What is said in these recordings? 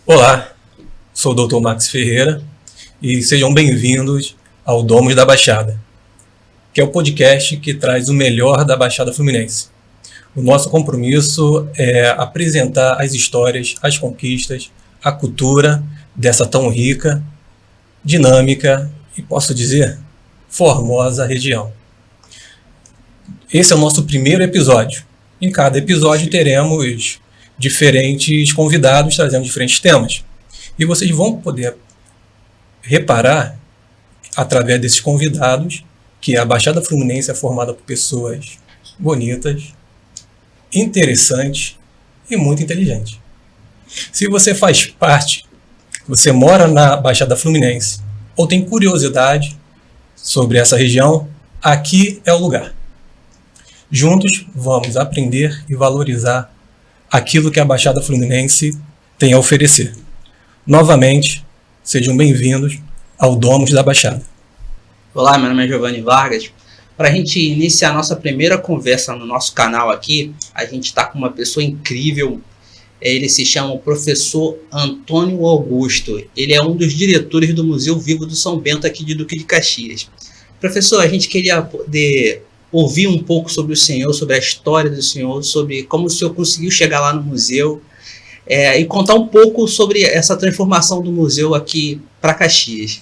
Olá, sou o Dr. Max Ferreira e sejam bem-vindos ao Domos da Baixada, que é o podcast que traz o melhor da Baixada Fluminense. O nosso compromisso é apresentar as histórias, as conquistas, a cultura dessa tão rica, dinâmica e, posso dizer, formosa região. Esse é o nosso primeiro episódio. Em cada episódio teremos diferentes convidados trazendo diferentes temas. E vocês vão poder reparar, através desses convidados, que a Baixada Fluminense é formada por pessoas bonitas, interessantes e muito inteligentes. Se você faz parte, você mora na Baixada Fluminense ou tem curiosidade sobre essa região, aqui é o lugar. Juntos vamos aprender e valorizar aquilo que a Baixada Fluminense tem a oferecer. Novamente, sejam bem-vindos ao Domos da Baixada. Olá, meu nome é Giovanni Vargas. Para a gente iniciar a nossa primeira conversa no nosso canal aqui, a gente está com uma pessoa incrível. Ele se chama o professor Antônio Augusto. Ele é um dos diretores do Museu Vivo do São Bento aqui de Duque de Caxias. Professor, a gente queria poder ouvir um pouco sobre o senhor, sobre a história do senhor, sobre como o senhor conseguiu chegar lá no museu e contar um pouco sobre essa transformação do museu aqui para Caxias.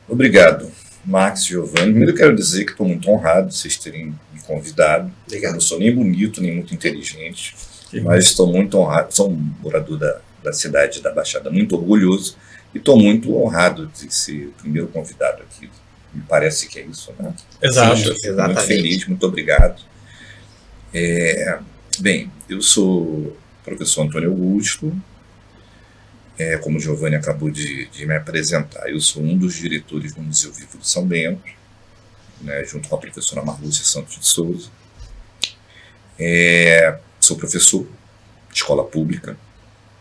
Obrigado, Max e Giovanni. Primeiro eu quero dizer que estou muito honrado de vocês terem me convidado. Obrigado. Eu não sou nem bonito, nem muito inteligente, mas estou muito honrado. Sou um morador da cidade da Baixada, muito orgulhoso, e estou muito honrado de ser o primeiro convidado aqui. Me parece que é isso, né? Exato. Sim, exatamente. Muito feliz, muito obrigado. Bem, eu sou o professor Antônio Augusto, como o Giovanni acabou de me apresentar. Eu sou um dos diretores do Museu Vivo de São Bento, né, junto com a professora Marlúcia Santos de Souza. Sou professor de escola pública,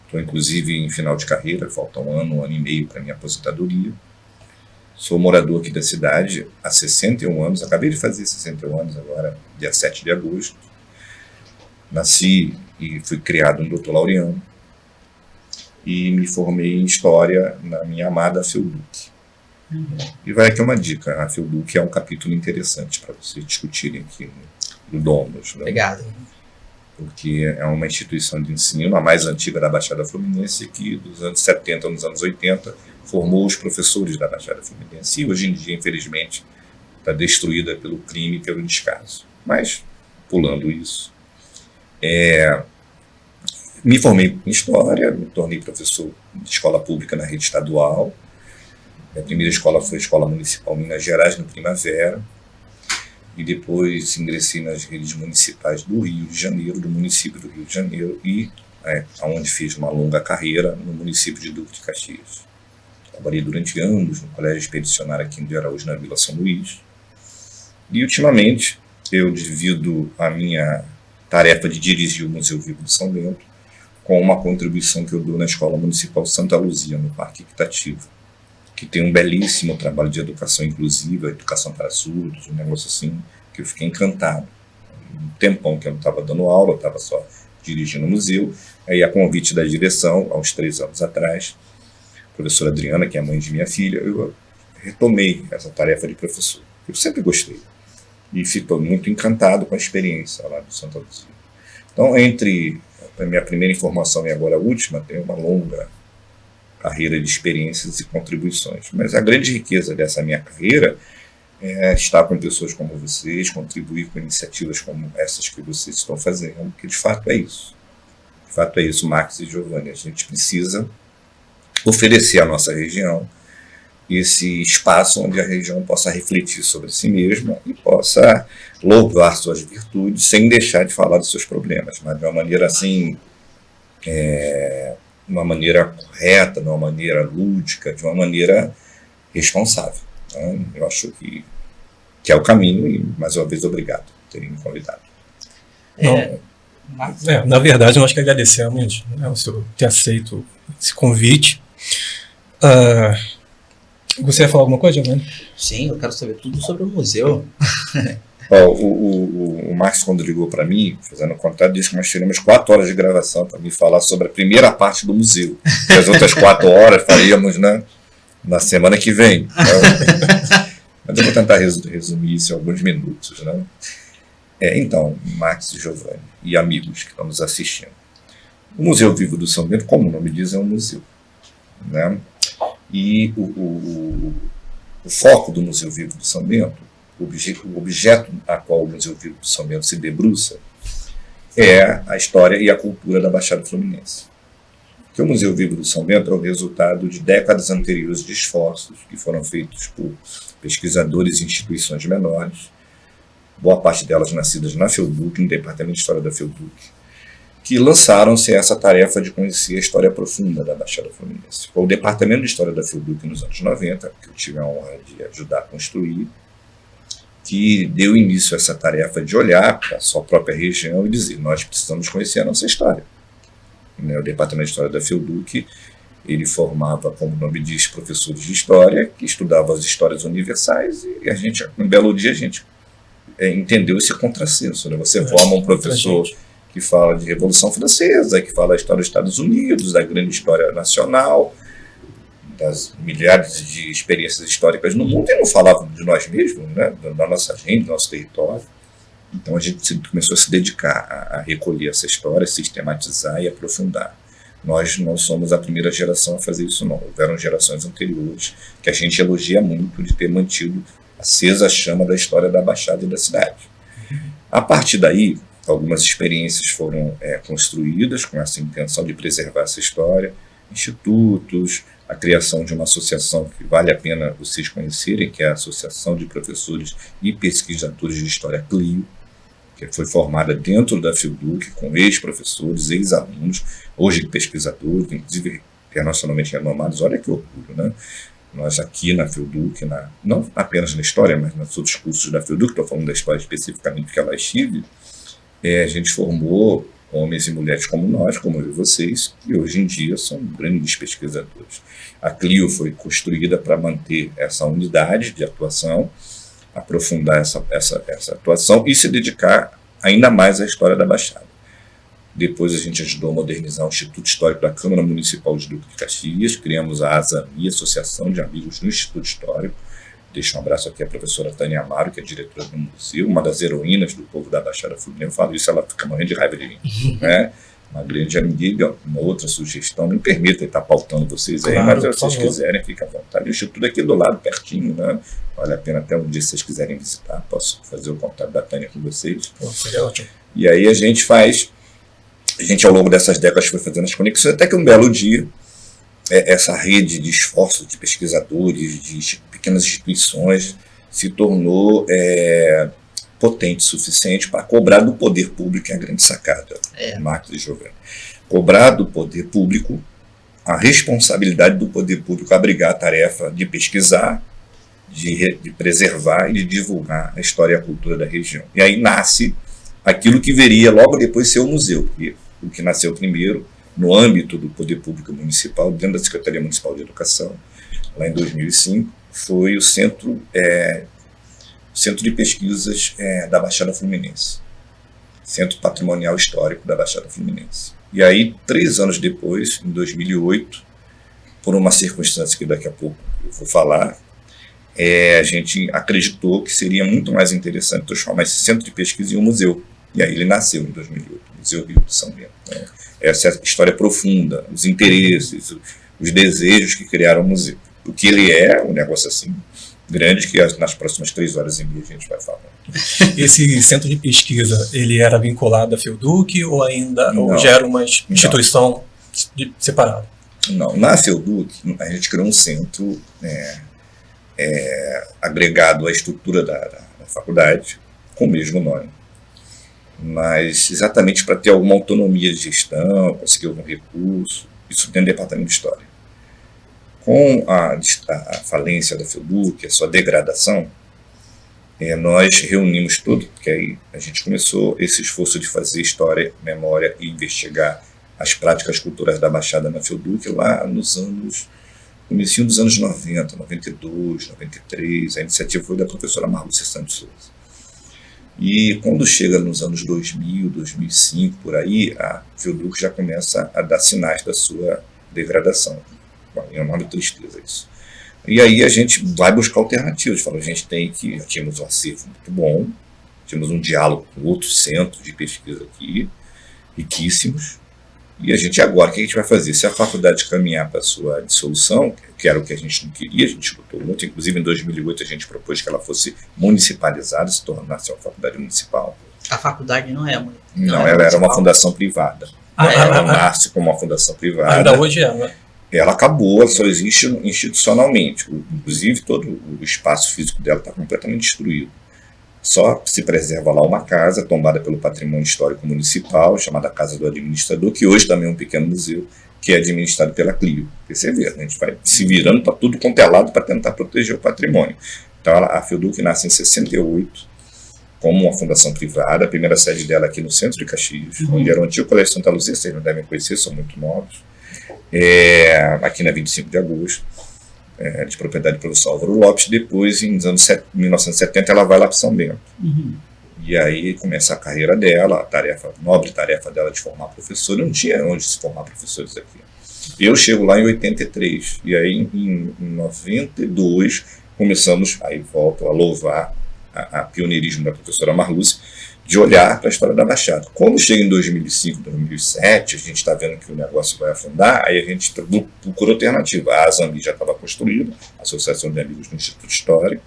estou inclusive em final de carreira, falta um ano e meio para minha aposentadoria. Sou morador aqui da cidade há 61 anos, acabei de fazer 61 anos agora, dia 7 de agosto. Nasci e fui criado no Dr. Laureano e me formei em História na minha amada FEUDUC. E vai aqui uma dica, a FEUDUC é um capítulo interessante para vocês discutirem aqui no Domos. Né? Obrigado. Porque é uma instituição de ensino, a mais antiga da Baixada Fluminense, que dos anos 70 aos anos 80 formou os professores da Baixada Fluminense. E hoje em dia, infelizmente, está destruída pelo crime e pelo descaso. Mas, pulando isso, me formei em História, me tornei professor de escola pública na rede estadual. A primeira escola foi a Escola Municipal Minas Gerais, no Primavera. E depois ingressei nas redes municipais do Rio de Janeiro, do município do Rio de Janeiro, e onde fiz uma longa carreira no município de Duque de Caxias. Trabalhei durante anos no Colégio Expedicionário aqui de Araújo, na Vila São Luís. E, ultimamente, eu divido a minha tarefa de dirigir o Museu Vivo de São Bento com uma contribuição que eu dou na Escola Municipal Santa Luzia, no Parque Equitativo, que tem um belíssimo trabalho de educação inclusiva, educação para surdos, um negócio assim, que eu fiquei encantado. Um tempão que eu não estava dando aula, eu estava só dirigindo o museu. Aí, a convite da direção, há uns 3 anos atrás, a professora Adriana, que é a mãe de minha filha, eu retomei essa tarefa de professor. Eu sempre gostei. E fico muito encantado com a experiência lá do Santa Luzia. Então, entre a minha primeira informação e agora a última, tem uma longa carreira de experiências e contribuições. Mas a grande riqueza dessa minha carreira é estar com pessoas como vocês, contribuir com iniciativas como essas que vocês estão fazendo, que de fato é isso. De fato é isso, Max e Giovanni. A gente precisa oferecer à nossa região esse espaço onde a região possa refletir sobre si mesma e possa louvar suas virtudes sem deixar de falar dos seus problemas, mas de uma maneira assim, de uma maneira correta, de uma maneira lúdica, de uma maneira responsável. Então, eu acho que é o caminho e, mais uma vez, obrigado por terem me convidado. Na verdade, nós que agradecemos, né, o senhor ter aceito esse convite. Você ia falar alguma coisa, Giovanni? Sim, eu quero saber tudo sobre o museu. Ó, o Max, quando ligou para mim, fazendo contato, disse que nós teremos 4 horas de gravação para me falar sobre a primeira parte do museu. E as outras 4 horas faríamos, né, na semana que vem. Então, mas eu vou tentar resumir isso em alguns minutos. Né? Então, Max e Giovanni e amigos que estão nos assistindo. O Museu Vivo do São Bento, como o nome diz, é um museu. Né? E o foco do Museu Vivo do São Bento, o objeto a qual o Museu Vivo do São Bento se debruça, é a história e a cultura da Baixada Fluminense. Porque o Museu Vivo do São Bento é o resultado de décadas anteriores de esforços que foram feitos por pesquisadores e instituições menores, boa parte delas nascidas na FEUDUC, no Departamento de História da FEUDUC, que lançaram-se essa tarefa de conhecer a história profunda da Baixada Fluminense. Foi o Departamento de História da FEUDUC nos anos 90, que eu tive a honra de ajudar a construir, que deu início a essa tarefa de olhar para a sua própria região e dizer, nós precisamos conhecer a nossa história. O Departamento de História da FEUDUC, ele formava, como o nome diz, professores de história, que estudavam as histórias universais, e a gente, um belo dia, a gente entendeu esse contrassenso. Né? Você forma um professor que fala de Revolução Francesa, que fala da história dos Estados Unidos, da grande história nacional, das milhares de experiências históricas no mundo, e não falavam de nós mesmos, né? Da nossa gente, do nosso território. Então a gente começou a se dedicar a recolher essa história, sistematizar e aprofundar. Nós não somos a primeira geração a fazer isso, não. Houveram gerações anteriores que a gente elogia muito de ter mantido acesa a chama da história da Baixada e da cidade. A partir daí, algumas experiências foram construídas com essa intenção de preservar essa história, institutos, a criação de uma associação que vale a pena vocês conhecerem, que é a Associação de Professores e Pesquisadores de História CLIO, que foi formada dentro da FEUDUC, com ex-professores, ex-alunos, hoje pesquisadores, inclusive internacionalmente renomados. Olha que orgulho, né? Nós aqui na FEUDUC, não apenas na história, mas nos outros cursos da FEUDUC, estou falando da história especificamente porque ela estive, a gente formou homens e mulheres como nós, como eu e vocês, que hoje em dia são grandes pesquisadores. A CLIO foi construída para manter essa unidade de atuação, aprofundar essa atuação e se dedicar ainda mais à história da Baixada. Depois a gente ajudou a modernizar o Instituto Histórico da Câmara Municipal de Duque de Caxias, criamos a ASAMI, Associação de Amigos do Instituto Histórico. Deixo um abraço aqui à professora Tânia Amaro, que é diretora do museu, uma das heroínas do povo da Baixada Fluminense. Eu falo isso, ela fica morrendo de raiva de mim. Né? Uma grande amiga, uma outra sugestão, me permita estar pautando vocês aí, claro, mas se vocês quiserem, fica à vontade. O Instituto aqui do lado, pertinho, né? Vale a pena até um dia, se vocês quiserem visitar, posso fazer o contato da Tânia com vocês. Seria ótimo. E aí a gente ao longo dessas décadas foi fazendo as conexões, até que um belo dia, essa rede de esforços de pesquisadores, de pequenas instituições, se tornou potente o suficiente para cobrar do poder público, que é a grande sacada, Marcos e Giovanni. Cobrar do poder público a responsabilidade do poder público abrigar a tarefa de pesquisar, de preservar e de divulgar a história e a cultura da região. E aí nasce aquilo que viria logo depois ser o museu, porque o que nasceu primeiro, no âmbito do poder público municipal, dentro da Secretaria Municipal de Educação, lá em 2005, foi o Centro de Pesquisas da Baixada Fluminense, Centro Patrimonial Histórico da Baixada Fluminense. E aí, 3 anos depois, em 2008, por uma circunstância que daqui a pouco eu vou falar, a gente acreditou que seria muito mais interessante transformar esse centro de pesquisa em um museu. E aí ele nasceu em 2008, o Museu Vivo do São Bento. Né? Essa é a história profunda, os interesses, os desejos que criaram o museu. O que ele é, um negócio assim grande, que nas próximas 3 horas e meia a gente vai falar. Esse centro de pesquisa, ele era vinculado à FEUDUC ou ainda ou já era uma instituição separada? Não, na FEUDUC a gente criou um centro agregado à estrutura da faculdade, com o mesmo nome, mas exatamente para ter alguma autonomia de gestão, conseguir algum recurso, isso dentro do Departamento de História. Com a falência da FEUDUC, a sua degradação, nós reunimos tudo, porque aí a gente começou esse esforço de fazer história, memória e investigar as práticas culturais da Baixada na FEUDUC lá comecinho dos anos 90, 92, 93, a iniciativa foi da professora Marlúcia Santos Souza. E quando chega nos anos 2000, 2005, por aí, a Fielduc já começa a dar sinais da sua degradação. É uma tristeza isso. E aí a gente vai buscar alternativas. Fala, a gente tem que... Já tínhamos um acervo muito bom, tínhamos um diálogo com outros centros de pesquisa aqui, riquíssimos. E a gente agora, o que a gente vai fazer? Se a faculdade caminhar para a sua dissolução, que era o que a gente não queria, a gente lutou muito, inclusive em 2008 a gente propôs que ela fosse municipalizada, se tornasse uma faculdade municipal. A faculdade não é municipal? Não, ela era uma fundação privada. Ela nasce como uma fundação privada. Ainda hoje é, né? Ela acabou, ela só existe institucionalmente. Inclusive, todo o espaço físico dela está completamente destruído. Só se preserva lá uma casa tombada pelo patrimônio histórico municipal, chamada Casa do Administrador, que hoje também é um pequeno museu, que é administrado pela Clio. Você vê, a gente vai se virando para tudo quanto é lado para tentar proteger o patrimônio. Então, a Fielduc nasce em 68, como uma fundação privada. A primeira sede dela aqui no centro de Caxias, onde era o antigo Colégio Santa Luzia, vocês não devem conhecer, são muito novos. Aqui na 25 de agosto. De propriedade do professor Álvaro Lopes. Depois, em 1970, ela vai lá para São Bento. E aí começa a carreira dela, nobre tarefa dela de formar professor. Não tinha onde se formar professores aqui. Eu chego lá em 83, e aí em 92 começamos, aí volto a louvar a pioneirismo da professora Marluce, de olhar para a história da Baixada. Quando chega em 2005, 2007, a gente está vendo que o negócio vai afundar, aí a gente procura alternativa. A Azambi já estava construída, a Associação de Amigos do Instituto Histórico,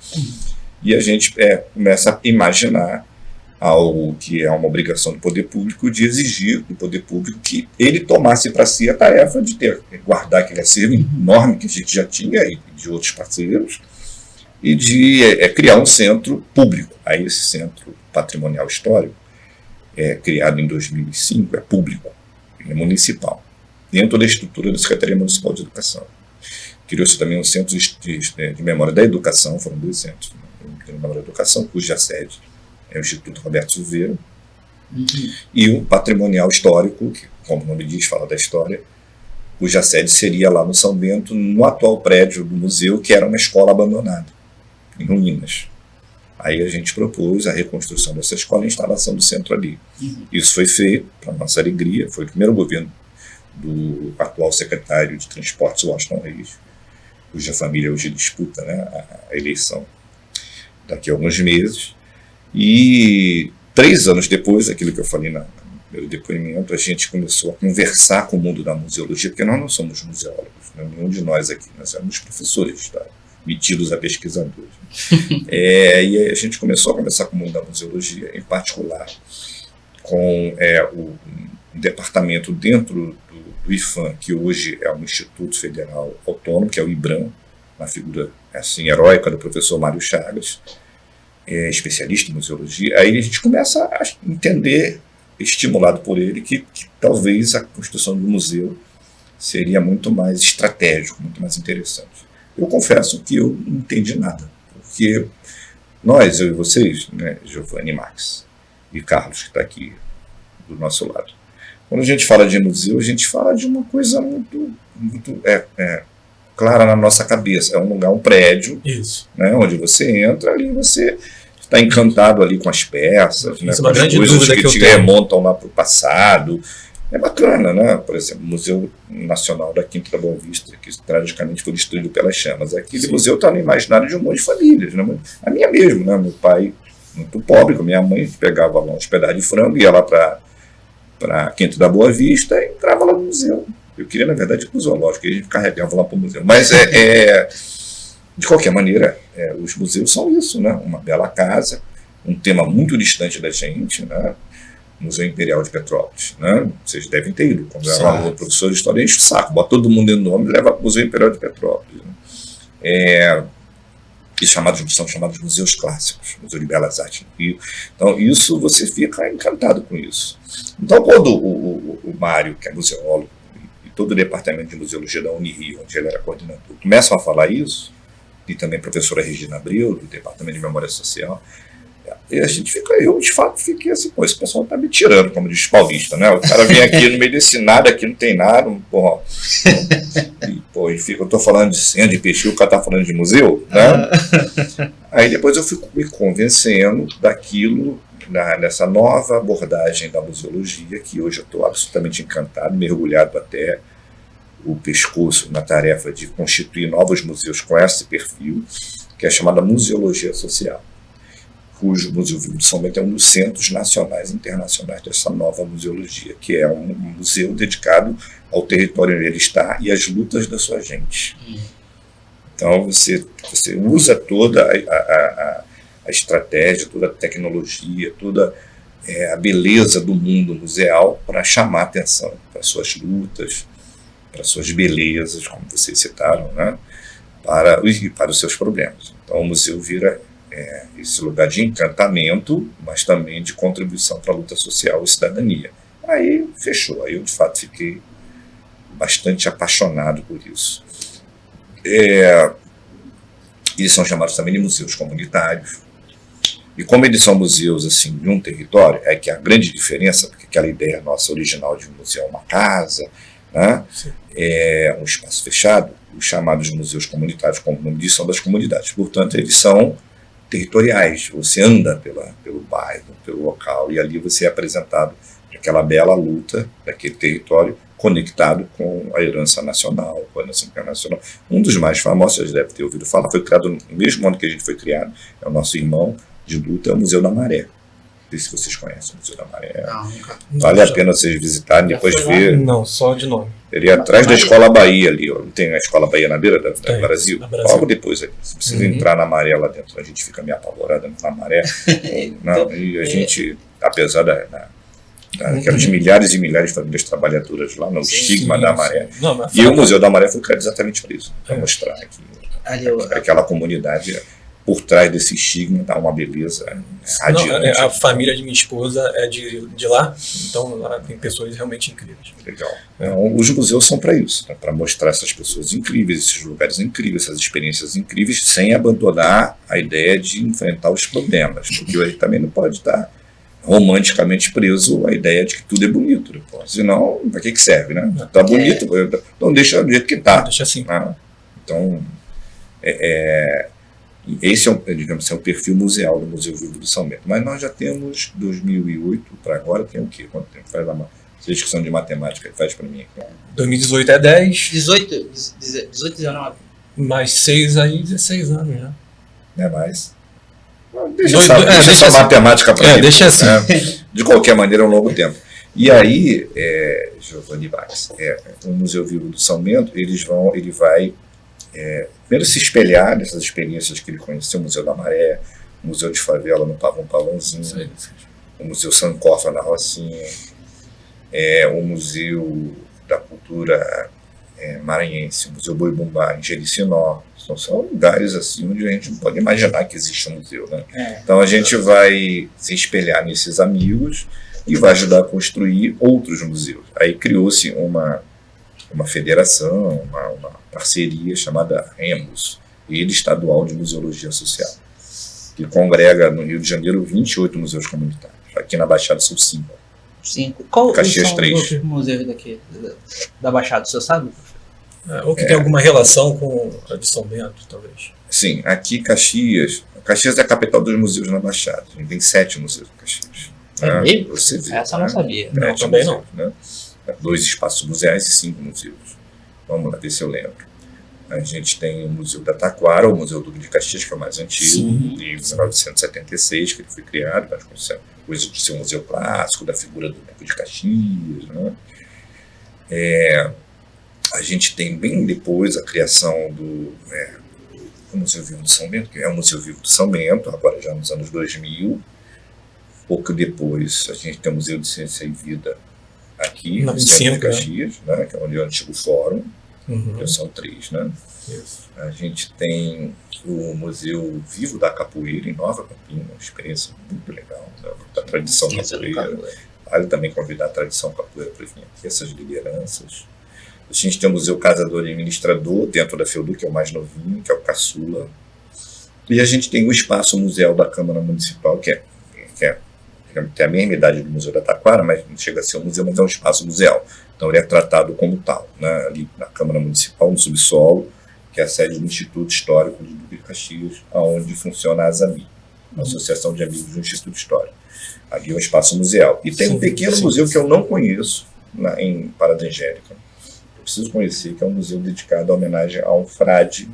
e a gente começa a imaginar algo que é uma obrigação do poder público, de exigir do poder público que ele tomasse para si a tarefa de guardar aquele acervo enorme que a gente já tinha e de outros parceiros, e de criar um centro público. Aí esse centro patrimonial histórico, criado em 2005, é público, é municipal, dentro da estrutura da Secretaria Municipal de Educação. Criou-se também um centro de memória da educação, foram 2 centros de memória da educação, cuja sede é o Instituto Roberto Silveira, e o patrimonial histórico, que, como o nome diz, fala da história, cuja sede seria lá no São Bento, no atual prédio do museu, que era uma escola abandonada, em ruínas. Aí a gente propôs a reconstrução dessa escola e a instalação do centro ali. Isso foi feito, para nossa alegria, foi o primeiro governo do atual secretário de Transportes, Washington Reis, cuja família hoje disputa, né, a eleição daqui a alguns meses. E 3 anos depois, aquilo que eu falei no meu depoimento, a gente começou a conversar com o mundo da museologia, porque nós não somos museólogos, né? Nenhum de nós aqui, nós somos professores de história, metidos a pesquisadores. E aí a gente começou a conversar com o mundo da museologia, em particular com o departamento dentro do IFAM, que hoje é um Instituto Federal Autônomo, que é o IBRAM, uma figura assim, heróica do professor Mário Chagas, especialista em museologia. Aí a gente começa a entender, estimulado por ele, que talvez a construção do museu seria muito mais estratégico, muito mais interessante. Eu confesso que eu não entendi nada, porque nós, eu e vocês, né, Giovanni, Max e Carlos, que está aqui do nosso lado, quando a gente fala de museu, a gente fala de uma coisa muito clara na nossa cabeça. É um lugar, um prédio, né, onde você entra ali, você está encantado ali com as peças, né, com as coisas que te remontam lá para o passado. É bacana, né? Por exemplo, o Museu Nacional da Quinta da Boa Vista, que tragicamente foi destruído pelas chamas. Aquele museu está no imaginário de um monte de famílias, né? A minha mesmo, né? Meu pai, muito pobre, com minha mãe, pegava lá uns pedaços de frango, ia lá para a Quinta da Boa Vista e entrava lá no museu. Eu queria, na verdade, ir para o zoológico, e a gente carregava lá para o museu. Mas, de qualquer maneira, os museus são isso, né? Uma bela casa, um tema muito distante da gente, né? Museu Imperial de Petrópolis, né? Vocês devem ter ido. Quando eu era aluno, professor de história, enche o saco, bota todo mundo dentro do ônibus e leva para o Museu Imperial de Petrópolis. Né? E são chamados museus clássicos, Museu de Belas Artes no Rio. Então, isso, você fica encantado com isso. Então, quando o Mário, que é museólogo, e todo o departamento de museologia da Unirio, onde ele era coordenador, começam a falar isso, e também a professora Regina Abreu, do departamento de memória social, e a gente fica, eu de fato fiquei assim, pô, esse pessoal tá me tirando, como diz paulista, né? O cara vem aqui no meio desse nada, aqui não tem nada, porra. E, pô, eu tô falando de centro de pesquisa, o cara tá falando de museu, né? Aí depois eu fico me convencendo daquilo, nessa nova abordagem da museologia, que hoje eu estou absolutamente encantado, mergulhado até o pescoço na tarefa de constituir novos museus com esse perfil, que é chamada museologia social, cujo Museu Vivo de São Bento é um dos centros nacionais e internacionais dessa nova museologia, que é um museu dedicado ao território onde ele está e às lutas da sua gente. Então você usa toda a estratégia, toda a tecnologia, toda a beleza do mundo museal para chamar atenção para suas lutas, para suas belezas, como vocês citaram, né? para os seus problemas. Então o museu vira esse lugar de encantamento, mas também de contribuição para a luta social e cidadania. Aí fechou, aí eu de fato fiquei bastante apaixonado por isso. Eles são chamados também de museus comunitários. E como eles são museus assim, de um território, é que a grande diferença, porque aquela ideia nossa original de um museu é uma casa, né? É um espaço fechado, os chamados museus comunitários, como o nome diz, são das comunidades. Portanto, eles são territoriais. Você anda pelo bairro, pelo local, e ali você é apresentado para aquela bela luta daquele território conectado com a herança nacional, com a herança internacional. Um dos mais famosos, vocês devem ter ouvido falar, foi criado no mesmo ano que a gente foi criado, é o nosso irmão de luta, é o Museu da Maré. Não sei se vocês conhecem o Museu da Maré. Vale a pena vocês visitarem, depois ver. Não, só de nome. Ele é atrás da Escola Bahia ali, ó. Tem a Escola Bahia na beira da Brasil. Logo depois ali. Você precisa entrar na maré lá dentro. A gente fica meio apavorado na maré. Não, e a gente, apesar daquelas milhares e milhares de famílias trabalhadoras lá, no estigma da maré. Não, e o Museu da Maré foi criado exatamente para isso, para mostrar que aquela comunidade, por trás desse estigma, dá uma beleza radiante. A família de minha esposa é de lá, então lá tem pessoas realmente incríveis. Legal. Então, os museus são para isso, né? Para mostrar essas pessoas incríveis, esses lugares incríveis, essas experiências incríveis, sem abandonar a ideia de enfrentar os problemas, porque a gente também não pode estar romanticamente preso à ideia de que tudo é bonito. Né? Senão, para que serve, né? Tá bonito, então deixa do jeito que tá. Deixa assim. Né? Então, esse digamos assim, é o perfil museal do Museu Vivo do São Bento. Mas nós já temos 2008 para agora, tem o quê? Quanto tempo faz a vocês que são de matemática, faz para mim aqui. 2018 é 10. 18, 19. Mais 6 aí, 16 anos, né? Não é mais. Deixa essa assim. Matemática para mim. Deixa assim. Né? De qualquer maneira, é um longo tempo. E aí, Giovanni Bax, o Museu Vivo do São Bento, ele vai primeiro se espelhar nessas experiências que ele conheceu, o Museu da Maré, o Museu de Favela no Pavãozinho, o Museu Sankofa na Rocinha, o Museu da Cultura Maranhense, o Museu Boi-Bumbá em Jericinó. São lugares assim onde a gente não pode imaginar que existe um museu. Né? Então a gente vai se espelhar nesses amigos e vai ajudar a construir outros museus. Aí criou-se uma federação, uma parceria chamada REMUS, Rede Estadual de Museologia Social, que congrega no Rio de Janeiro 28 museus comunitários. Aqui na Baixada são 5. Qual Caxias são 3. os outros museus daqui, da Baixada, o senhor sabe? Ou que tem alguma relação com a de São Bento, talvez. Sim, aqui Caxias é a capital dos museus na Baixada. A gente tem 7 museus em Caxias. Mesmo? Você vê, essa eu não sabia. Não, também não. Né? 2 espaços museais e 5 museus. Vamos lá ver se eu lembro. A gente tem o Museu da Taquara, o Museu Duque de Caxias, que é o mais antigo, de 1976, que ele foi criado, coisa de ser um museu clássico, da figura do Duque de Caxias. Né? A gente tem bem depois a criação do Museu Vivo de São Bento, que é o Museu Vivo de São Bento, agora já nos anos 2000. Pouco depois a gente tem o Museu de Ciência e Vida aqui, no centro de Caxias, né, que é onde é o antigo fórum, que são 3. Né? A gente tem o Museu Vivo da Capoeira em Nova Campina, uma experiência muito legal, né, da tradição capoeira. Vale também convidar a tradição capoeira para vir aqui, essas lideranças. A gente tem o Museu Casa do Administrador, dentro da FEUDU, que é o mais novinho, que é o Caçula. E a gente tem o Espaço Museu da Câmara Municipal, que tem a mesma idade do Museu da Taquara, mas não chega a ser um museu, mas é um espaço museal. Então ele é tratado como tal, né? Ali na Câmara Municipal, no subsolo, que é a sede do Instituto Histórico de Duque de Caxias, onde funciona a ASAMI, a Associação de Amigos do Instituto Histórico. Ali é um espaço museal. E tem um pequeno museu que eu não conheço em Parada Angélica. Eu preciso conhecer, que é um museu dedicado à homenagem a um frade.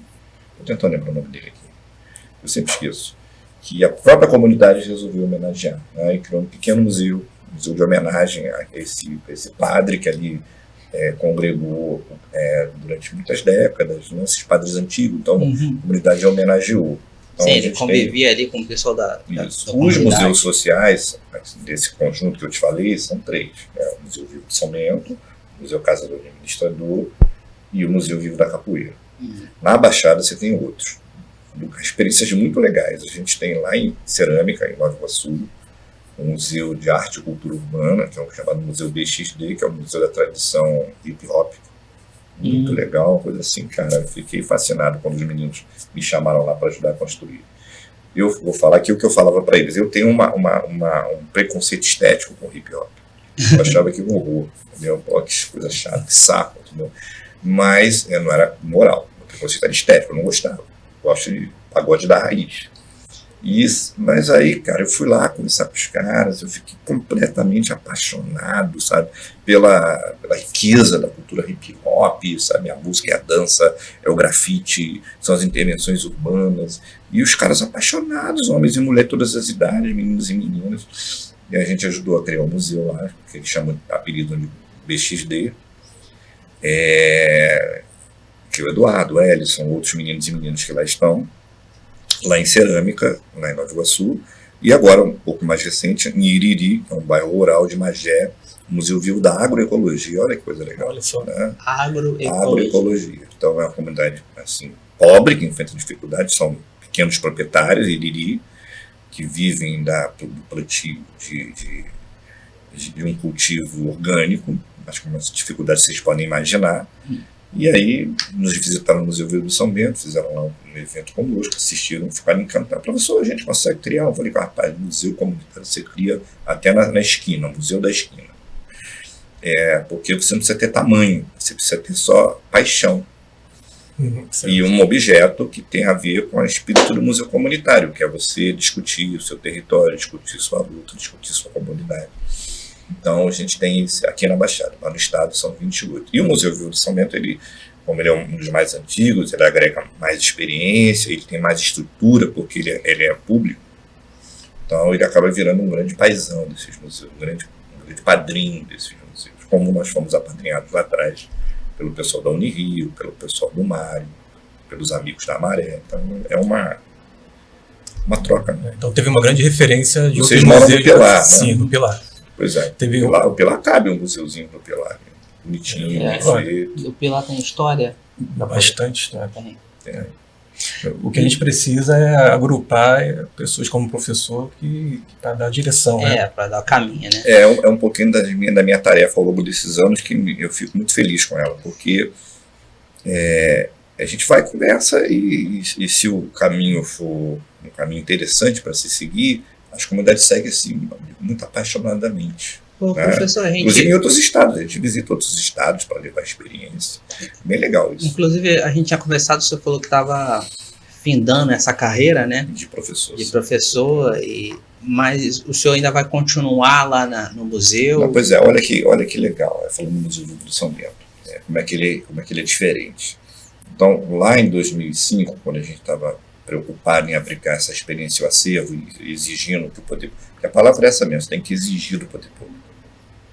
Estou tentando lembrar o nome dele aqui. Eu sempre esqueço. Que a própria comunidade resolveu homenagear, né, e criou um pequeno museu de homenagem a esse padre que ali congregou durante muitas décadas, né, esses padres antigos. Então, a comunidade homenageou. Então, sim, ele convivia ali com o pessoal da Os museus sociais desse conjunto que eu te falei são 3. O Museu Vivo de São Bento, o Museu Casa do Administrador e o Museu Vivo da Capoeira. Na Baixada você tem outros. Experiências muito legais. A gente tem lá em Cerâmica, em Nova Iguaçu, o Museu de Arte e Cultura Urbana, que é o chamado Museu BXD, que é o Museu da Tradição Hip Hop. Muito legal, coisa assim, cara. Eu fiquei fascinado quando os meninos me chamaram lá para ajudar a construir. Eu vou falar aqui o que eu falava para eles. Eu tenho um preconceito estético com hip hop. Eu achava que horror, entendeu? Pô, que coisa chata, que saco, entendeu? Mas não era moral. O preconceito era estético, eu não gostava. Eu gosto de pagode da raiz. Mas aí, cara, eu fui lá conversar com os caras, eu fiquei completamente apaixonado, sabe, pela riqueza da cultura hip hop, sabe, a música e a dança, o grafite, são as intervenções urbanas, e os caras apaixonados, homens e mulheres, todas as idades, meninos e meninas, e a gente ajudou a criar um museu lá, que eles chamam de apelido de BXD, que o Eduardo, o Ellison, outros meninos e meninas que lá estão, lá em Cerâmica, lá em Nova Iguaçu, e agora, um pouco mais recente, em Iriri, que é um bairro rural de Magé, o Museu Vivo da Agroecologia. Olha que coisa legal. Olha só, né? Agroecologia. Então é uma comunidade assim, pobre, que enfrenta dificuldades, são pequenos proprietários, Iriri, que vivem do plantio de um cultivo orgânico, mas com umas dificuldades que vocês podem imaginar. E aí, nos visitaram no Museu Vivo de São Bento, fizeram lá um evento conosco, assistiram, ficaram encantados. Professor, a gente consegue criar? Eu falei, rapaz, museu comunitário você cria até na esquina, museu da esquina. Porque você não precisa ter tamanho, você precisa ter só paixão. E um objeto que tem a ver com o espírito do museu comunitário, que é você discutir o seu território, discutir sua luta, discutir sua comunidade. Então, a gente tem isso aqui na Baixada, lá no estado são 28. E o Museu Vivo de São Bento, como ele é um dos mais antigos, ele agrega mais experiência, ele tem mais estrutura, porque ele é público. Então, ele acaba virando um grande paizão desses museus, um grande padrinho desses museus, como nós fomos apadrinhados lá atrás pelo pessoal da Unirio, pelo pessoal do Mário, pelos amigos da Maré. Então, é uma troca. Né? Então, teve uma grande referência de Vocês outros moram museus. no Pilar, Sim, né? no Pilar. Pois é, o Pilar cabe um museuzinho no Pilar, né? Bonitinho, o Pilar tem história? Bastante história. Tem. O que a gente precisa é agrupar pessoas como professor para dar direção. Para dar o caminho, né? É um pouquinho da minha tarefa ao longo desses anos que eu fico muito feliz com ela, porque a gente vai conversa e se o caminho for um caminho interessante para se seguir, as comunidades seguem assim, muito apaixonadamente. Pô, né? Professor, inclusive em outros estados, a gente visita outros estados para levar experiência. Bem legal isso. Inclusive, a gente tinha conversado, você falou que estava findando essa carreira, né? De professor. Mas o senhor ainda vai continuar lá no museu? Não, pois é, olha que legal, falando no Museu do São Bento, como é que ele é diferente. Então, lá em 2005, quando a gente estava preocupado em aplicar essa experiência ao acervo e exigindo que o poder... Porque a palavra é essa mesmo, você tem que exigir do poder público.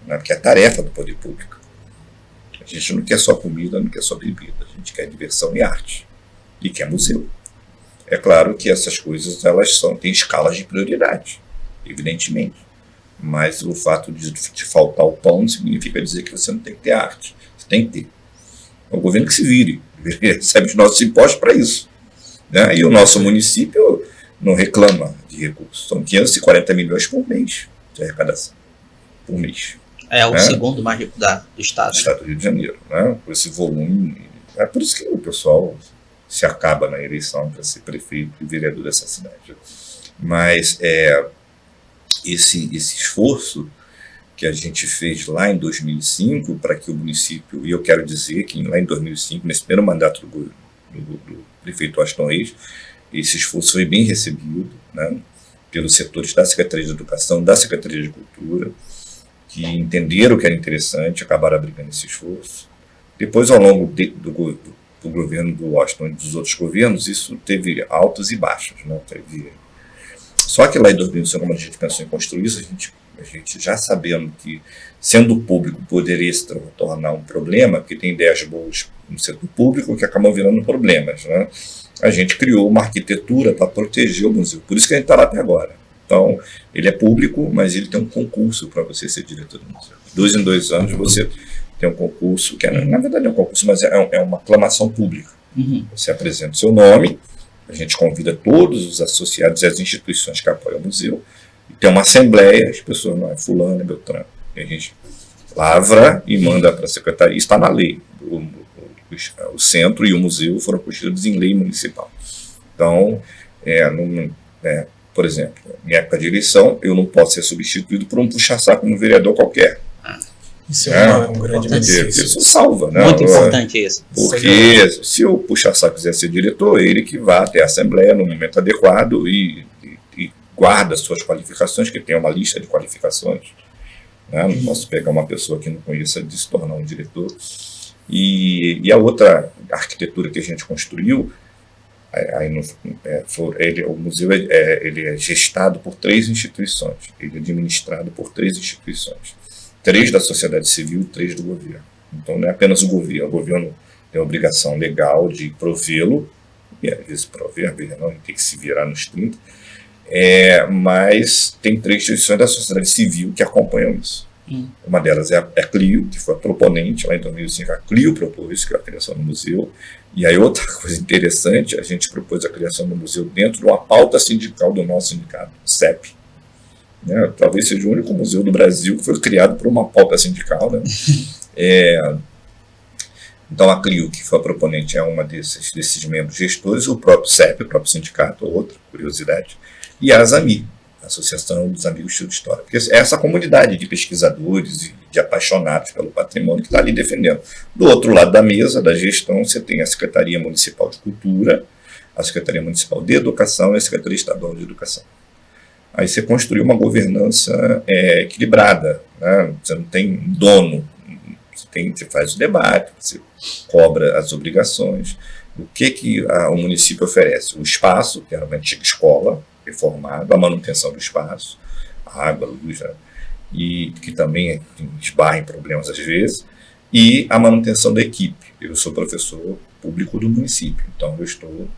Né? Porque é a tarefa do poder público. A gente não quer só comida, não quer só bebida, a gente quer diversão e arte. E quer museu. É claro que essas coisas têm escalas de prioridade, evidentemente. Mas o fato de faltar o pão não significa dizer que você não tem que ter arte. Você tem que ter. É o governo que se vire. Ele recebe os nossos impostos para isso. Né? E o nosso município não reclama de recursos. São 540 milhões por mês de arrecadação. Por mês. É o segundo mais rico do estado. Do estado do Rio de Janeiro. Né? Com esse volume. É por isso que o pessoal se acaba na eleição para ser prefeito e vereador dessa cidade. Mas esse esforço que a gente fez lá em 2005 para que o município, e eu quero dizer que lá em 2005, nesse primeiro mandato do prefeito Aston Reis, esse esforço foi bem recebido, né? pelos setores da Secretaria de Educação, da Secretaria de Cultura, que entenderam que era interessante, acabaram abrigando esse esforço. Depois, ao longo do governo do Washington e dos outros governos, isso teve altos e baixos, né? Só que lá em 2005, quando a gente pensou em construir isso, a gente já sabendo que, sendo público, poderia se tornar um problema, porque tem ideias boas no setor público que acabam virando problemas, né? A gente criou uma arquitetura para proteger o museu. Por isso que a gente está lá até agora. Então, ele é público, mas ele tem um concurso para você ser diretor do museu. De 2 em 2 anos você tem um concurso, que na verdade é um concurso, mas é uma aclamação pública. Você apresenta o seu nome, a gente convida todos os associados e as instituições que apoiam o museu, e tem uma assembleia, as pessoas não é fulano, é Beltrano. E a gente lavra e manda para a secretaria, está na lei. O centro e o museu foram constituídos em lei municipal. Então, por exemplo, em época de eleição, eu não posso ser substituído por um puxa-saco como um vereador qualquer. Isso é um grande benefício. Isso salva, né? Muito importante isso. Porque se o puxa-saco quiser ser diretor, ele que vá até a Assembleia no momento adequado e guarda suas qualificações, que tem uma lista de qualificações. Né? Não posso pegar uma pessoa que não conheça de se tornar um diretor. E a outra arquitetura que a gente construiu, o museu ele é gestado por 3 instituições, ele é administrado por 3 instituições, 3 da sociedade civil e 3 do governo. Então não é apenas o governo tem a obrigação legal de provê-lo, e às vezes prover, às vezes não, tem que se virar nos 30, mas tem 3 instituições da sociedade civil que acompanham isso. Uma delas é a Clio, que foi a proponente lá em 2005. A Clio propôs a criação do museu. E aí outra coisa interessante, a gente propôs a criação do museu dentro de uma pauta sindical do nosso sindicato, o CEP. Né? Talvez seja o único museu do Brasil que foi criado por uma pauta sindical. Né? Então a Clio, que foi a proponente, é uma desses membros gestores, o próprio CEP, o próprio sindicato, outra curiosidade, e a ASAMI, Associação dos Amigos de História. Porque é essa comunidade de pesquisadores e de apaixonados pelo patrimônio que está ali defendendo. Do outro lado da mesa, da gestão, você tem a Secretaria Municipal de Cultura, a Secretaria Municipal de Educação e a Secretaria Estadual de Educação. Aí você construiu uma governança equilibrada, né? Você não tem dono, você faz o debate, você cobra as obrigações. O que o município oferece? O espaço, que era uma antiga escola, reformado, a manutenção do espaço, a água, a luz, né? E que também esbarra em problemas às vezes, e a manutenção da equipe. Eu sou professor público do município, então eu estou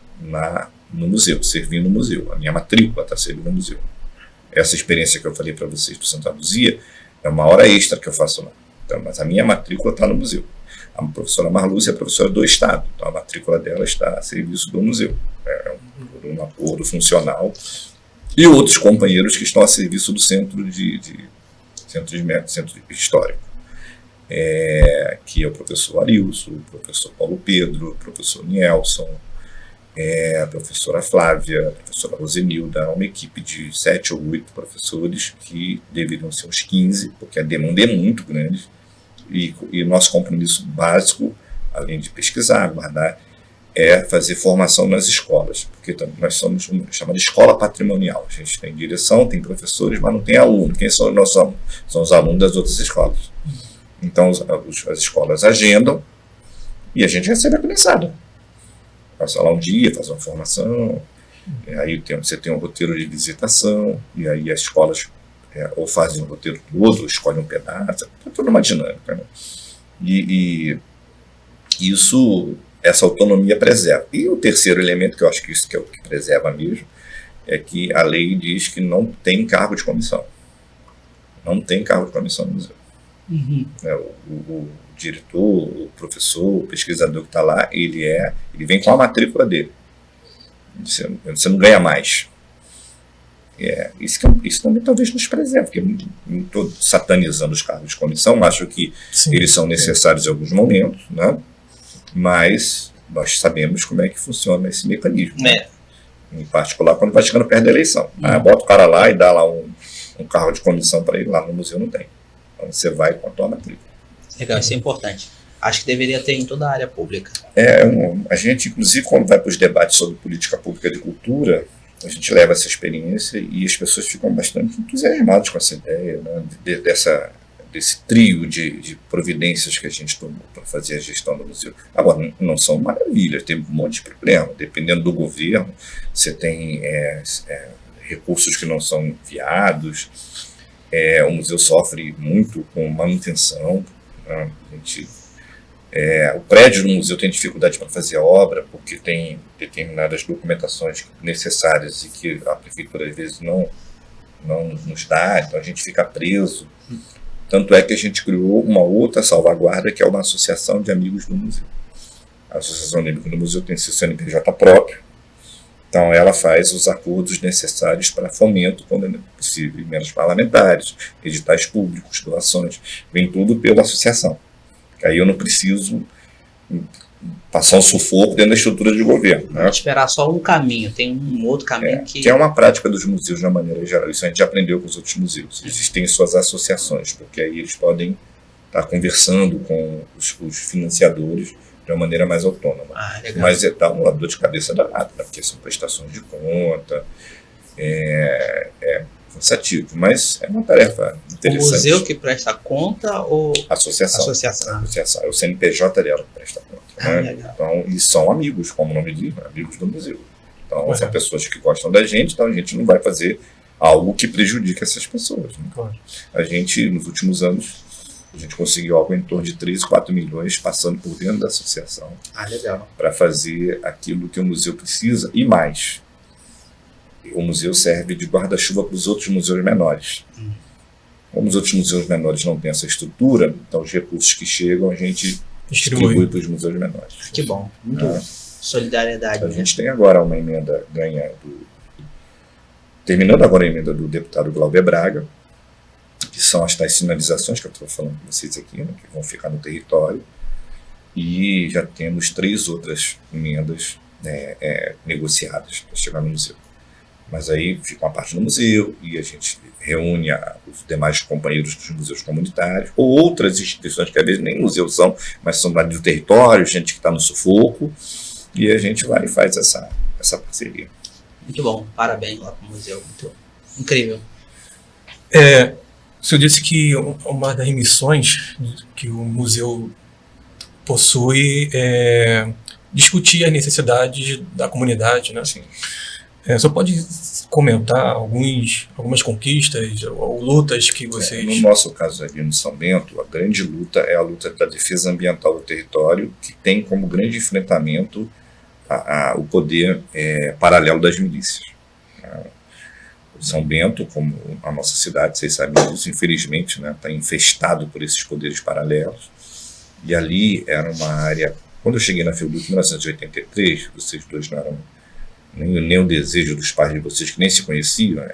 no museu, servindo o museu. A minha matrícula está servindo o museu. Essa experiência que eu falei para vocês do Santa Luzia é uma hora extra que eu faço lá. Então, mas a minha matrícula está no museu. A professora Marlúcia é professora do Estado, então a matrícula dela está a serviço do museu. Um acordo funcional, e outros companheiros que estão a serviço do centro histórico, que é o professor Arilson, o professor Paulo Pedro, o professor Nielson, a professora Flávia, a professora Rosenilda, uma equipe de 7 ou 8 professores que deveriam ser uns 15, porque a demanda é muito grande, e o nosso compromisso básico, além de pesquisar, guardar, é fazer formação nas escolas, porque nós somos chamada escola patrimonial. A gente tem direção, tem professores, mas não tem aluno. Quem são os nossos alunos? São os alunos das outras escolas. Então as escolas agendam e a gente recebe a criançada. Passa lá um dia, faz uma formação, aí você tem um roteiro de visitação, e aí as escolas ou fazem um roteiro todo, ou escolhem um pedaço, é toda uma dinâmica. Né? E essa autonomia preserva. E o terceiro elemento, que eu acho que isso que é o que preserva mesmo, é que a lei diz que não tem cargo de comissão. Não tem cargo de comissão no museu. O diretor, o professor, o pesquisador que está lá, ele vem com a matrícula dele. Você não ganha mais. Isso também talvez nos preserve, porque não estou satanizando os cargos de comissão, acho que eles são necessários em alguns momentos, né? Mas nós sabemos como é que funciona esse mecanismo. Né? Em particular, quando vai chegando perto da eleição. Bota o cara lá e dá lá um cargo de comissão para ele, lá no museu não tem. Então você vai com a tua matrícula. Legal, isso é importante. Acho que deveria ter em toda a área pública. A gente, inclusive, quando vai para os debates sobre política pública de cultura, A gente leva essa experiência e as pessoas ficam bastante entusiasmadas com essa ideia, né, desse trio de providências que a gente tomou para fazer a gestão do museu. Agora, não são maravilhas, tem um monte de problema. Dependendo do governo, você tem recursos que não são enviados, o museu sofre muito com manutenção, né? O prédio do museu tem dificuldade para fazer a obra, porque tem determinadas documentações necessárias e que a prefeitura às vezes não nos dá, então a gente fica preso. Tanto é que a gente criou uma outra salvaguarda, que é uma associação de amigos do museu. A associação de amigos do museu tem seu CNPJ próprio, então ela faz os acordos necessários para fomento, quando é possível, emendas parlamentares, editais públicos, doações, vem tudo pela associação. Aí eu não preciso passar um sufoco dentro da estrutura de governo. Né? Esperar só um caminho, tem um outro caminho que é uma prática dos museus de uma maneira geral. Isso a gente aprendeu com os outros museus. Existem suas associações, porque aí eles podem estar conversando com os financiadores de uma maneira mais autônoma. Mas dá uma dor de cabeça danada, né? Porque são prestações de conta, cansativo, mas é uma tarefa interessante. O museu que presta conta ou associação? Associação. É o CNPJ dela que presta conta. Né? Então, e são amigos, como o nome diz, amigos do museu. Então, são pessoas que gostam da gente, então a gente não vai fazer algo que prejudique essas pessoas. Né? A gente, nos últimos anos, a gente conseguiu algo em torno de 3, 4 milhões passando por dentro da associação para fazer aquilo que o museu precisa e mais. O museu serve de guarda-chuva para os outros museus menores. Como os outros museus menores não têm essa estrutura, então os recursos que chegam a gente distribui para os museus menores. Que bom, muito bom. Solidariedade. A gente tem agora uma emenda terminando agora a emenda do deputado Glauber Braga, que são as tais sinalizações que eu estou falando com vocês aqui, né, que vão ficar no território, e já temos 3 outras emendas negociadas para chegar no museu. Mas aí fica uma parte no museu e a gente reúne os demais companheiros dos museus comunitários ou outras instituições que às vezes nem museus são, mas são do território, gente que está no sufoco, e a gente vai e faz essa parceria. Muito bom, parabéns lá para o museu, muito incrível. O senhor disse que uma das missões que o museu possui é discutir as necessidades da comunidade, né? Sim. Só pode comentar algumas conquistas ou lutas que vocês... No nosso caso ali no São Bento, a grande luta é a luta da defesa ambiental do território, que tem como grande enfrentamento o poder paralelo das milícias. O São Bento, como a nossa cidade, vocês sabem disso, infelizmente, está infestado por esses poderes paralelos. E ali era uma área... Quando eu cheguei na FEUDUC em 1983, vocês dois não eram... nem o desejo dos pais de vocês, que nem se conheciam,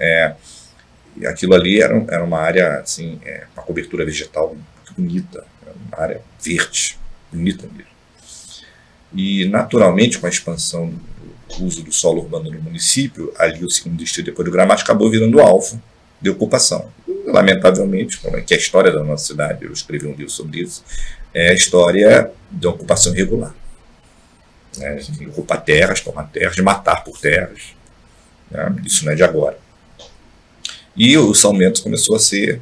e aquilo ali era uma área, assim, uma cobertura vegetal muito bonita, uma área verde, bonita mesmo. E, naturalmente, com a expansão do uso do solo urbano no município, ali o segundo distrito, depois do Gramático, acabou virando alvo de ocupação. Lamentavelmente, como é que é a história da nossa cidade, eu escrevi um livro sobre isso, é a história de ocupação irregular. De ocupar terras, tomar terras, de matar por terras. Né? Isso não é de agora. E o São Bento começou a ser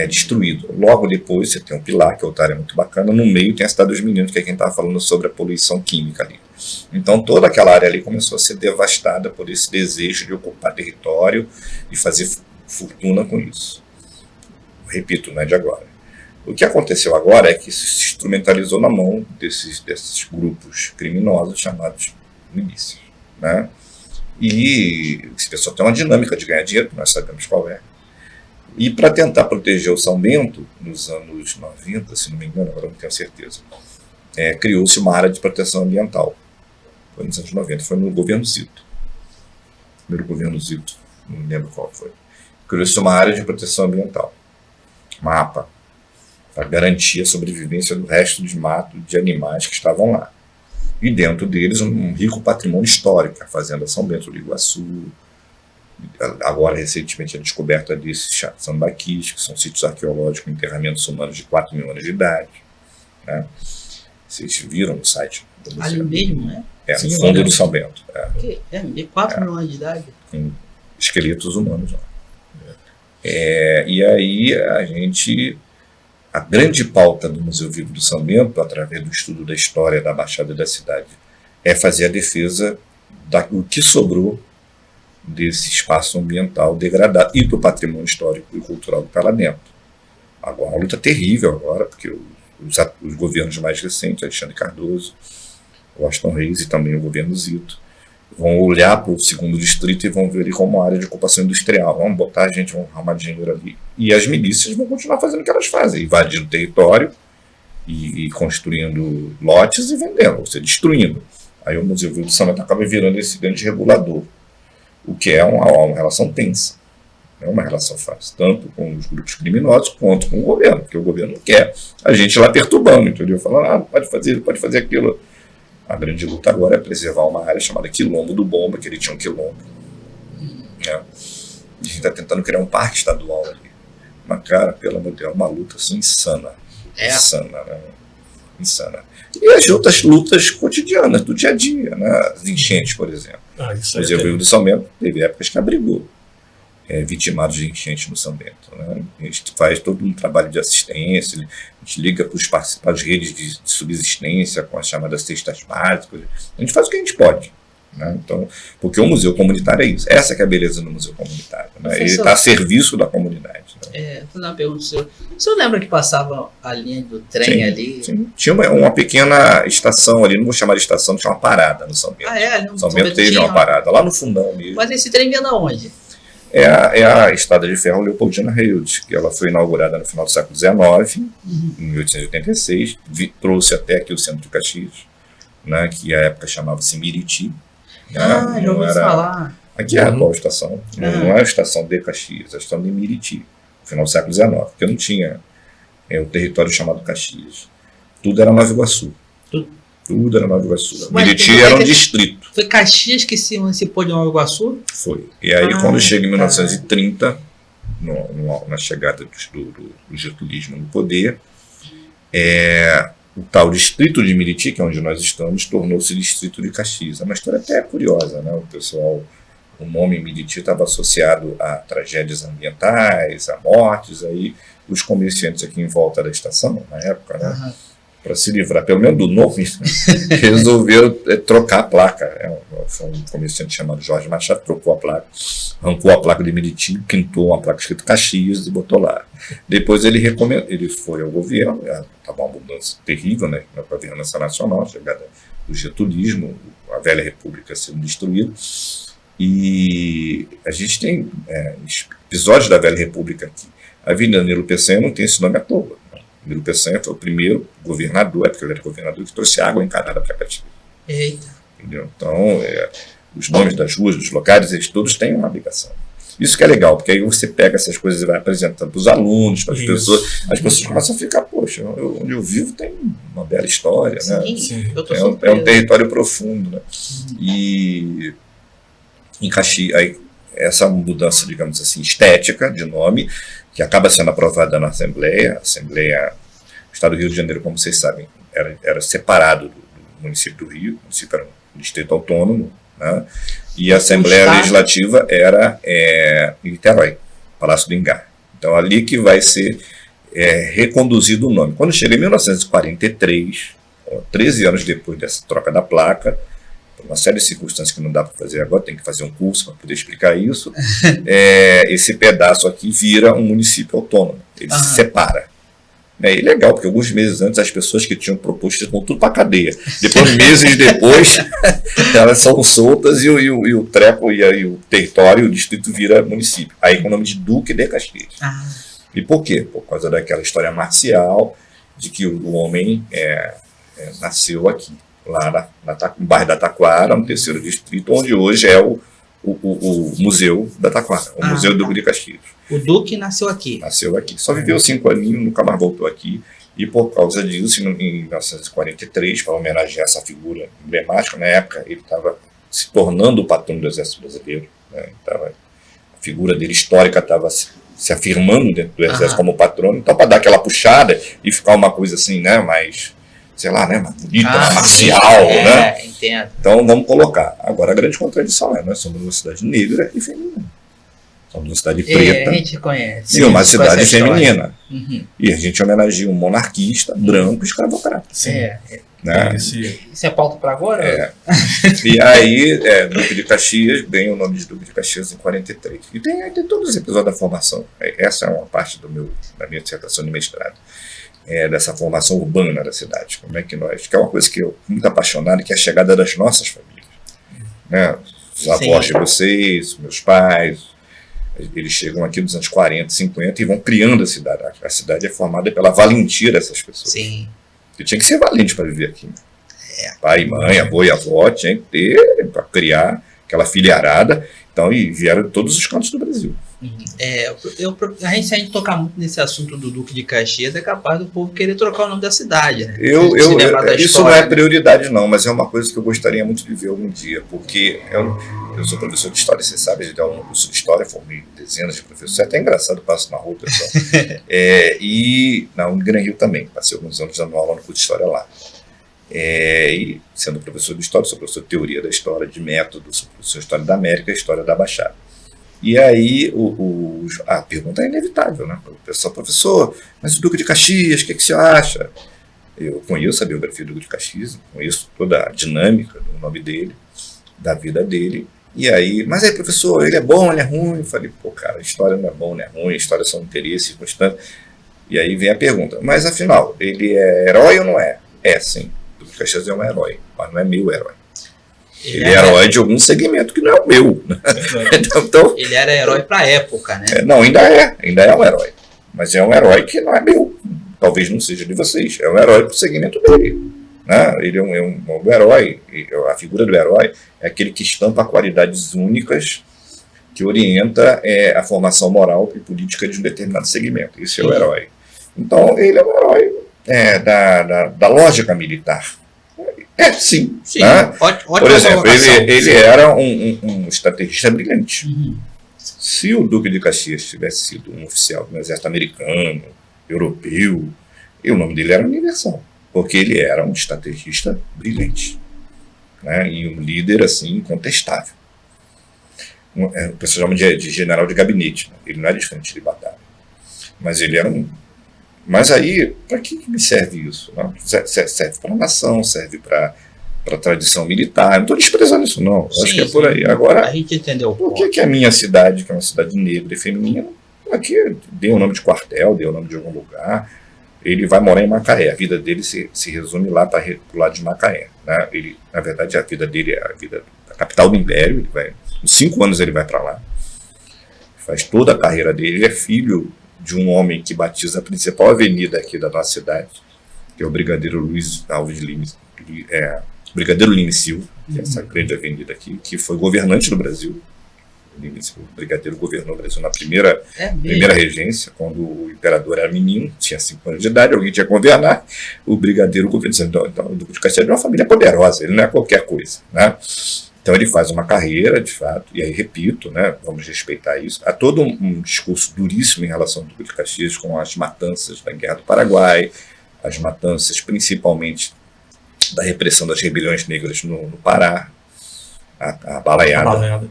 destruído. Logo depois você tem um pilar, que é outra área muito bacana, no meio tem a Cidade dos Meninos, que é quem estava falando sobre a poluição química ali. Então toda aquela área ali começou a ser devastada por esse desejo de ocupar território e fazer fortuna com isso. Repito, não é de agora. O que aconteceu agora é que isso se instrumentalizou na mão desses grupos criminosos chamados milícias. Né? E esse pessoal tem uma dinâmica de ganhar dinheiro, que nós sabemos qual é. E para tentar proteger o São Bento, nos anos 90, se não me engano, agora não tenho certeza, criou-se uma área de proteção ambiental. Foi nos anos 90, foi no governo Zito. Primeiro governo Zito, não lembro qual foi. Criou-se uma área de proteção ambiental, uma APA, para garantir a sobrevivência do resto de mato de animais que estavam lá. E dentro deles um rico patrimônio histórico, a Fazenda São Bento do Iguaçu, agora recentemente a descoberta desses sambaquis, que são sítios arqueológicos, enterramentos humanos de 4 mil anos de idade. Né? Vocês viram no site do museu? Ali mesmo, né? Sim, no fundo do São Bento. 4 milhões de idade. Com esqueletos humanos lá. E aí a grande pauta do Museu Vivo do São Bento, através do estudo da história da Baixada e da cidade, é fazer a defesa do que sobrou desse espaço ambiental degradado e do patrimônio histórico e cultural que está lá dentro. Agora, uma luta terrível agora, porque os governos mais recentes, Alexandre Cardoso, Washington Reis e também o governo Zito, vão olhar para o segundo distrito e vão ver ele como área de ocupação industrial. Vamos botar a gente, vamos arrumar dinheiro ali. E as milícias vão continuar fazendo o que elas fazem, invadindo o território e construindo lotes e vendendo, ou seja, destruindo. Aí o Museu Vivo do São Bento acaba virando esse grande regulador, o que é uma relação tensa. Não é uma relação fácil, tanto com os grupos criminosos quanto com o governo, porque o governo não quer a gente lá perturbando, entendeu? Falando, pode fazer aquilo. A grande luta agora é preservar uma área chamada Quilombo do Bomba, que ele tinha um quilombo. E a gente está tentando criar um parque estadual ali. Mas, cara, pelo amor de Deus, é uma luta assim insana. Insana, né? Insana. E as outras lutas cotidianas, do dia a dia, né? As enchentes, por exemplo. O Museu Vivo do São Bento teve épocas que abrigou vitimados de enchente no São Bento. Né? A gente faz todo um trabalho de assistência, a gente liga para as redes de subsistência com as chamadas cestas básicas, a gente faz o que a gente pode. Né? Então, porque o museu comunitário é isso, essa que é a beleza do museu comunitário. Né? Ele está a serviço da comunidade. Né? Vou dar uma pergunta, o senhor lembra que passava a linha do trem ali? Sim. Tinha uma pequena estação ali, não vou chamar de estação, tinha uma parada no São Bento. No São Bento teve uma parada, lá no fundão mesmo. Mas esse trem vinha de onde? É a estrada de ferro Leopoldina Reis, que ela foi inaugurada no final do século XIX, em 1886, trouxe até aqui o centro de Caxias, né, que à época chamava-se Miriti. Né, já ouvi falar. Aqui é a atual estação, não é a estação de Caxias, é a estação de Miriti, no final do século XIX, porque não tinha o território chamado Caxias. Tudo era Nova Iguaçu. Tudo era Nova Iguaçu. Miriti era um distrito. Foi Caxias que se emancipou de Nova Iguaçu? Foi. E aí, quando chega em 1930, na chegada do getulismo no poder, o tal distrito de Miriti, que é onde nós estamos, tornou-se distrito de Caxias. É uma história até curiosa, né? O nome Miriti estava associado a tragédias ambientais, a mortes, aí os comerciantes aqui em volta da estação, na época, né? Para se livrar, pelo menos do nome, resolveu trocar a placa. Foi um comerciante chamado Jorge Machado, trocou a placa, arrancou a placa de Miriti, pintou uma placa escrito Caxias e botou lá. Depois ele foi ao governo, estava uma mudança terrível, né, na governança nacional, a chegada do getulismo, a velha república sendo destruída, e a gente tem episódios da velha república aqui. A Avenida Nilo Peçanha não tem esse nome à toa. Nilo Peçanha foi o primeiro governador, porque ele era governador, que trouxe água encanada para Caxias. Eita. Entendeu? Então, os nomes das ruas, dos locais, eles todos têm uma ligação. Isso que é legal, porque aí você pega essas coisas e vai apresentando para os alunos, para as pessoas começam a ficar, poxa, onde eu vivo tem uma bela história, sim, né? Sim. É um território profundo, né? E em Caxias, aí, essa mudança, digamos assim, estética de nome, que acaba sendo aprovada na Assembleia. O Estado do Rio de Janeiro, como vocês sabem, era separado do município do Rio, o município era um distrito autônomo, né? E a Assembleia Legislativa era em Niterói, Palácio do Engar. Então, ali que vai ser reconduzido o nome. Quando chega em 1943, 13 anos depois dessa troca da placa, por uma série de circunstâncias que não dá para fazer agora, tem que fazer um curso para poder explicar isso, esse pedaço aqui vira um município autônomo, ele se separa. E legal, porque alguns meses antes as pessoas que tinham proposto vão tudo para a cadeia. Depois, meses depois, elas são soltas e o treco e o território, o distrito vira município. Aí com o nome de Duque de Caxias. E por quê? Por causa daquela história marcial de que o homem nasceu aqui, lá no bairro da Taquara, no 3º distrito, onde hoje é o Museu da Taquara, o Museu do Duque de Caxias. O Duque nasceu aqui? Nasceu aqui. Só viveu 5 aninhos, nunca mais voltou aqui. E por causa disso, em 1943, para homenagear essa figura emblemática, na época ele estava se tornando o patrono do Exército Brasileiro. Né? A figura dele histórica estava se afirmando dentro do Exército como patrono. Então, para dar aquela puxada e ficar uma coisa assim, né, mais sei lá, né, bonita, marcial, né? Entendo. Então vamos colocar. Agora a grande contradição nós somos uma cidade negra e feminina. Somos uma cidade preta. A gente conhece. E uma cidade feminina. Uhum. E a gente homenageia um monarquista branco escravocrata. Né? Isso é pauta para agora? E aí, Duque de Caxias, ganha o nome de Duque de Caxias em 43. E tem todos os episódios da formação. Essa é uma parte da minha dissertação de mestrado. Dessa formação urbana da cidade. Como é que é uma coisa que eu sou muito apaixonado, que é a chegada das nossas famílias. Né? Os avós de vocês, meus pais, eles chegam aqui nos anos 40, 50 e vão criando a cidade. A cidade é formada pela valentia dessas pessoas. Sim. Você tinha que ser valente para viver aqui. Né? Pai, mãe, avô e avó tinha que ter para criar aquela filharada. Então, e vieram de todos os cantos do Brasil. Se a gente tocar muito nesse assunto do Duque de Caxias, é capaz do povo querer trocar o nome da cidade. Né? Isso não é prioridade, não, mas é uma coisa que eu gostaria muito de ver algum dia, porque eu sou professor de história, você sabe, eu dou um curso de história, formei dezenas de professores, é até engraçado, passo na rua, pessoal. E na Unigran Rio também, passei alguns anos dando aula no curso de história lá. E sendo professor de história, sou professor de teoria da história, de método, sou professor de história da América e história da Baixada. E aí a pergunta é inevitável, né? O pessoal, professor, mas o Duque de Caxias, o que você acha? Eu conheço a biografia do Duque de Caxias, conheço toda a dinâmica do nome dele, da vida dele. E aí, mas aí, professor, ele é bom, ele é ruim? Eu falei, pô, cara, a história não é bom, não é ruim, a história são interesses constantes. E aí vem a pergunta, mas afinal, ele é herói ou não é? Sim, o Duque de Caxias é um herói, mas não é meu herói. Ele é herói de algum segmento que não é o meu. Né? Então, ele era herói para a época, né? Não, ainda é um herói. Mas é um herói que não é meu. Talvez não seja de vocês. É um herói para o segmento dele. Né? Ele é um herói. A figura do herói é aquele que estampa qualidades únicas que orienta a formação moral e política de um determinado segmento. Isso é o herói. Então, ele é um herói da lógica militar. Sim. Né? Por exemplo, ele era um estrategista brilhante. Uhum. Se o Duque de Caxias tivesse sido um oficial do exército americano, europeu, o nome dele era universal, porque ele era um estrategista brilhante, né? E um líder assim incontestável. O pessoal chama de general de gabinete, né? Ele não era de frente de batalha, mas ele era Mas aí, para que me serve isso? Não? Serve para a nação, serve para a tradição militar. Não estou desprezando isso, não. Acho que é por aí. Agora, a gente entendeu. Por que a minha cidade, que é uma cidade negra e feminina, aqui deu o nome de quartel, deu o nome de algum lugar, ele vai morar em Macaé. A vida dele se resume lá para o lado de Macaé. Né? Na verdade, a vida dele é a vida da capital do Império. Com 5 anos ele vai para lá. Faz toda a carreira dele. Ele é filho de um homem que batiza a principal avenida aqui da nossa cidade, que é o Brigadeiro Luiz Alves Lima, Brigadeiro Lima e Silva, que é essa grande avenida aqui, que foi governante do Brasil. O Brigadeiro governou o Brasil na primeira regência, quando o imperador era menino, tinha 5 anos de idade, alguém tinha que governar, o Brigadeiro governou. Então, o Duque de Caxias é uma família poderosa, ele não é qualquer coisa, né? Então ele faz uma carreira, de fato, e aí repito, né, vamos respeitar isso. Há todo um discurso duríssimo em relação ao Duque de Caxias com as matanças da Guerra do Paraguai, as matanças principalmente da repressão das rebeliões negras no Pará, a Balaiada,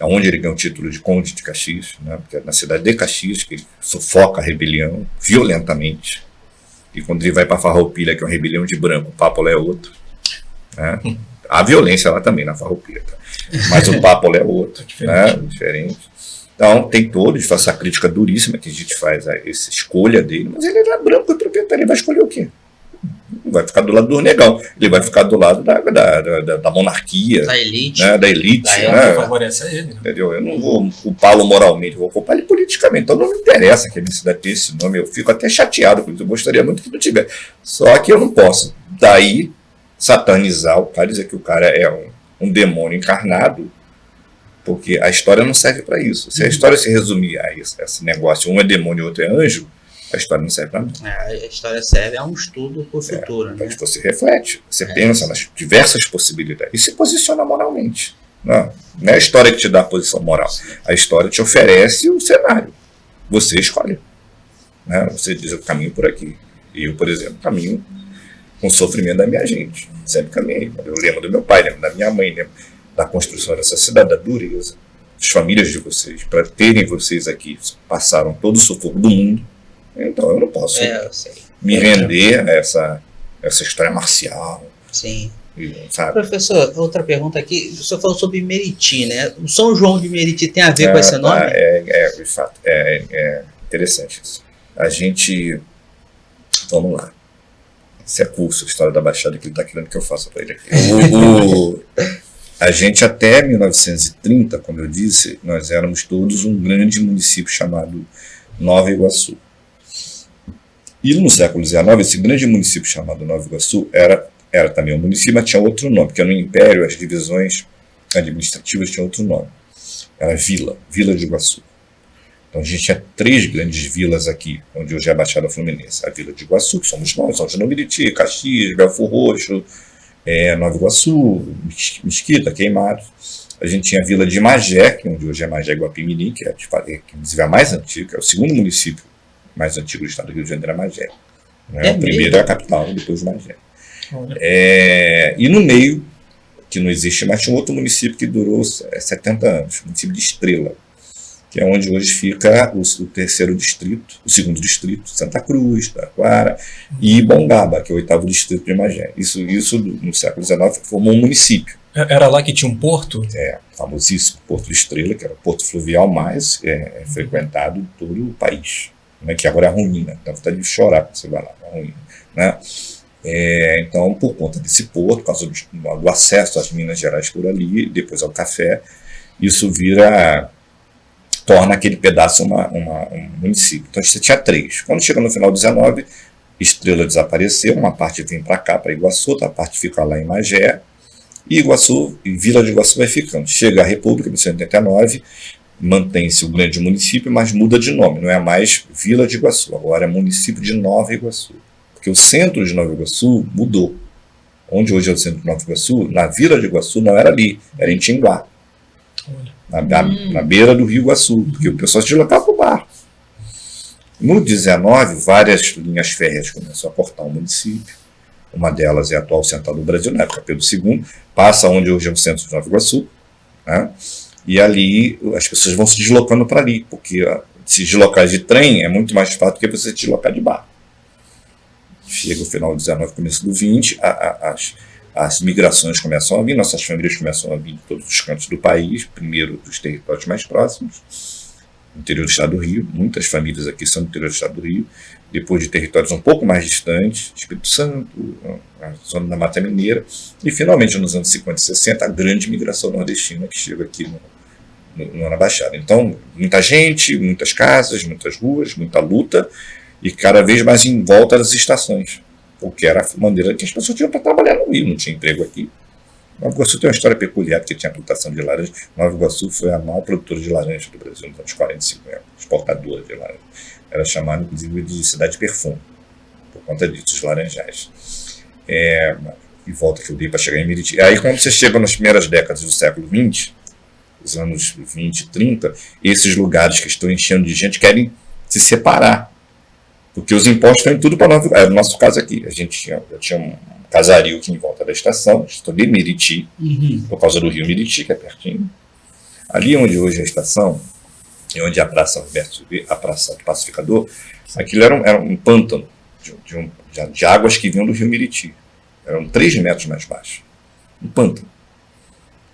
onde ele ganha o título de Conde de Caxias, né, porque é na cidade de Caxias que ele sufoca a rebelião violentamente. E quando ele vai para Farroupilha, que é uma rebelião de branco, o papo lá é outro. Né? Há violência lá também, na Farroupilha. Tá? Mas o papo é outro, diferente. Então, tem todos, essa crítica duríssima que a gente faz a essa escolha dele, mas ele era branco e proprietário, ele vai escolher o quê? Não vai ficar do lado do negão, ele vai ficar do lado da monarquia, da elite. Né? Da elite, né? Favorece a ele. Né? Entendeu? Eu não vou culpá-lo moralmente, vou culpar ele politicamente. Então não me interessa que a minha cidade tenha esse nome, eu fico até chateado com isso, eu gostaria muito que não tivesse. Só que eu não posso. Daí satanizar o cara, dizer que o cara é um demônio encarnado, porque a história não serve para isso. Se a história se resumir a esse negócio, um é demônio e outro é anjo, a história não serve para nada. A história serve a um estudo para o futuro. Então você reflete, você pensa nas diversas possibilidades e se posiciona moralmente. Não é a história que te dá a posição moral, a história te oferece o cenário, você escolhe. Né? Você diz, eu caminho por aqui. E eu, por exemplo, caminho com o sofrimento da minha gente. Sempre caminhei. Eu lembro do meu pai, lembro da minha mãe, lembro da construção dessa cidade, da dureza, das famílias de vocês. Para terem vocês aqui, passaram todo o sufoco do mundo. Então eu não posso me render a essa história marcial. Sim. Sabe? Professor, outra pergunta aqui. O senhor falou sobre Meriti, né? O São João de Meriti tem a ver com esse nome? De fato. É interessante isso. A gente... Vamos lá. Esse é curso, a História da Baixada, que ele está querendo que eu faça para ele aqui. A gente, até 1930, como eu disse, nós éramos todos um grande município chamado Nova Iguaçu. E no século XIX, esse grande município chamado Nova Iguaçu era também um município, mas tinha outro nome, porque no Império as divisões administrativas tinham outro nome. Era Vila de Iguaçu. Então a gente tinha 3 grandes vilas aqui, onde hoje é a Baixada Fluminense. A Vila de Iguaçu, que somos nós, São João do Meriti, Caxias, Belfor Roxo, Nova Iguaçu, Mesquita, Queimados. A gente tinha a Vila de Magé, que onde hoje é Magé Guapimirim, que é inclusive a mais antiga, é o segundo município mais antigo do estado do Rio de Janeiro, é Magé. O primeiro é a capital, depois Magé. E no meio, que não existe mais, tinha um outro município que durou 70 anos, o município de Estrela, que é onde hoje fica o terceiro distrito, o segundo distrito, Santa Cruz, Taquara, e Bongaba, que é o 8º distrito de Magé. Isso no século XIX formou um município. Era lá que tinha um porto? Famosíssimo Porto de Estrela, que era o porto fluvial mais frequentado em todo o país, né, que agora é ruína, dá vontade de chorar quando você vai lá, é ruína, né? Então, por conta desse porto, por causa do acesso às Minas Gerais por ali, depois ao café, isso torna aquele pedaço um município. Então, você tinha 3. Quando chega no final do 19, Estrela desapareceu, uma parte vem para cá, para Iguaçu, outra parte fica lá em Magé, e Vila de Iguaçu vai ficando. Chega a República, em 1989, mantém-se o grande município, mas muda de nome, não é mais Vila de Iguaçu, agora é município de Nova Iguaçu, porque o centro de Nova Iguaçu mudou. Onde hoje é o centro de Nova Iguaçu, na Vila de Iguaçu não era ali, era em Tinguá, na beira do Rio Iguaçu, porque o pessoal se deslocava para o barco. No 19, várias linhas férreas começaram a cortar o município. Uma delas é a atual Central do Brasil, na época Pedro II, passa onde hoje é o centro de Nova Iguaçu, né? E ali as pessoas vão se deslocando para ali, porque se deslocar de trem é muito mais fácil do que você se deslocar de barco. Chega o final do 19, começo do 20, as migrações começam a vir, nossas famílias começam a vir de todos os cantos do país, primeiro dos territórios mais próximos, no interior do estado do Rio, muitas famílias aqui são do interior do estado do Rio, depois de territórios um pouco mais distantes, Espírito Santo, a zona da Mata Mineira, e finalmente nos anos 50 e 60 a grande migração nordestina que chega aqui na Baixada. Então, muita gente, muitas casas, muitas ruas, muita luta, e cada vez mais em volta das estações, porque era a maneira que as pessoas tinham para trabalhar no Rio, não tinha emprego aqui. Nova Iguaçu tem uma história peculiar, porque tinha plantação de laranja. Nova Iguaçu foi a maior produtora de laranja do Brasil nos anos 40 e 50, exportadora de laranja. Era chamada, inclusive, de cidade de perfume, por conta disso, os laranjais. E volta que eu dei para chegar em Meriti. Aí, quando você chega nas primeiras décadas do século XX, os anos 20 e 30, esses lugares que estão enchendo de gente querem se separar, porque os impostos estão em tudo para Nova Iguaçu. No nosso caso aqui, eu tinha um casario aqui em volta da estação, estou de Meriti, por causa do rio Meriti, que é pertinho. Ali onde hoje é a estação, e onde é a Praça do Pacificador, aquilo era um pântano de águas que vinham do rio Meriti. Eram 3 metros mais baixo. Um pântano.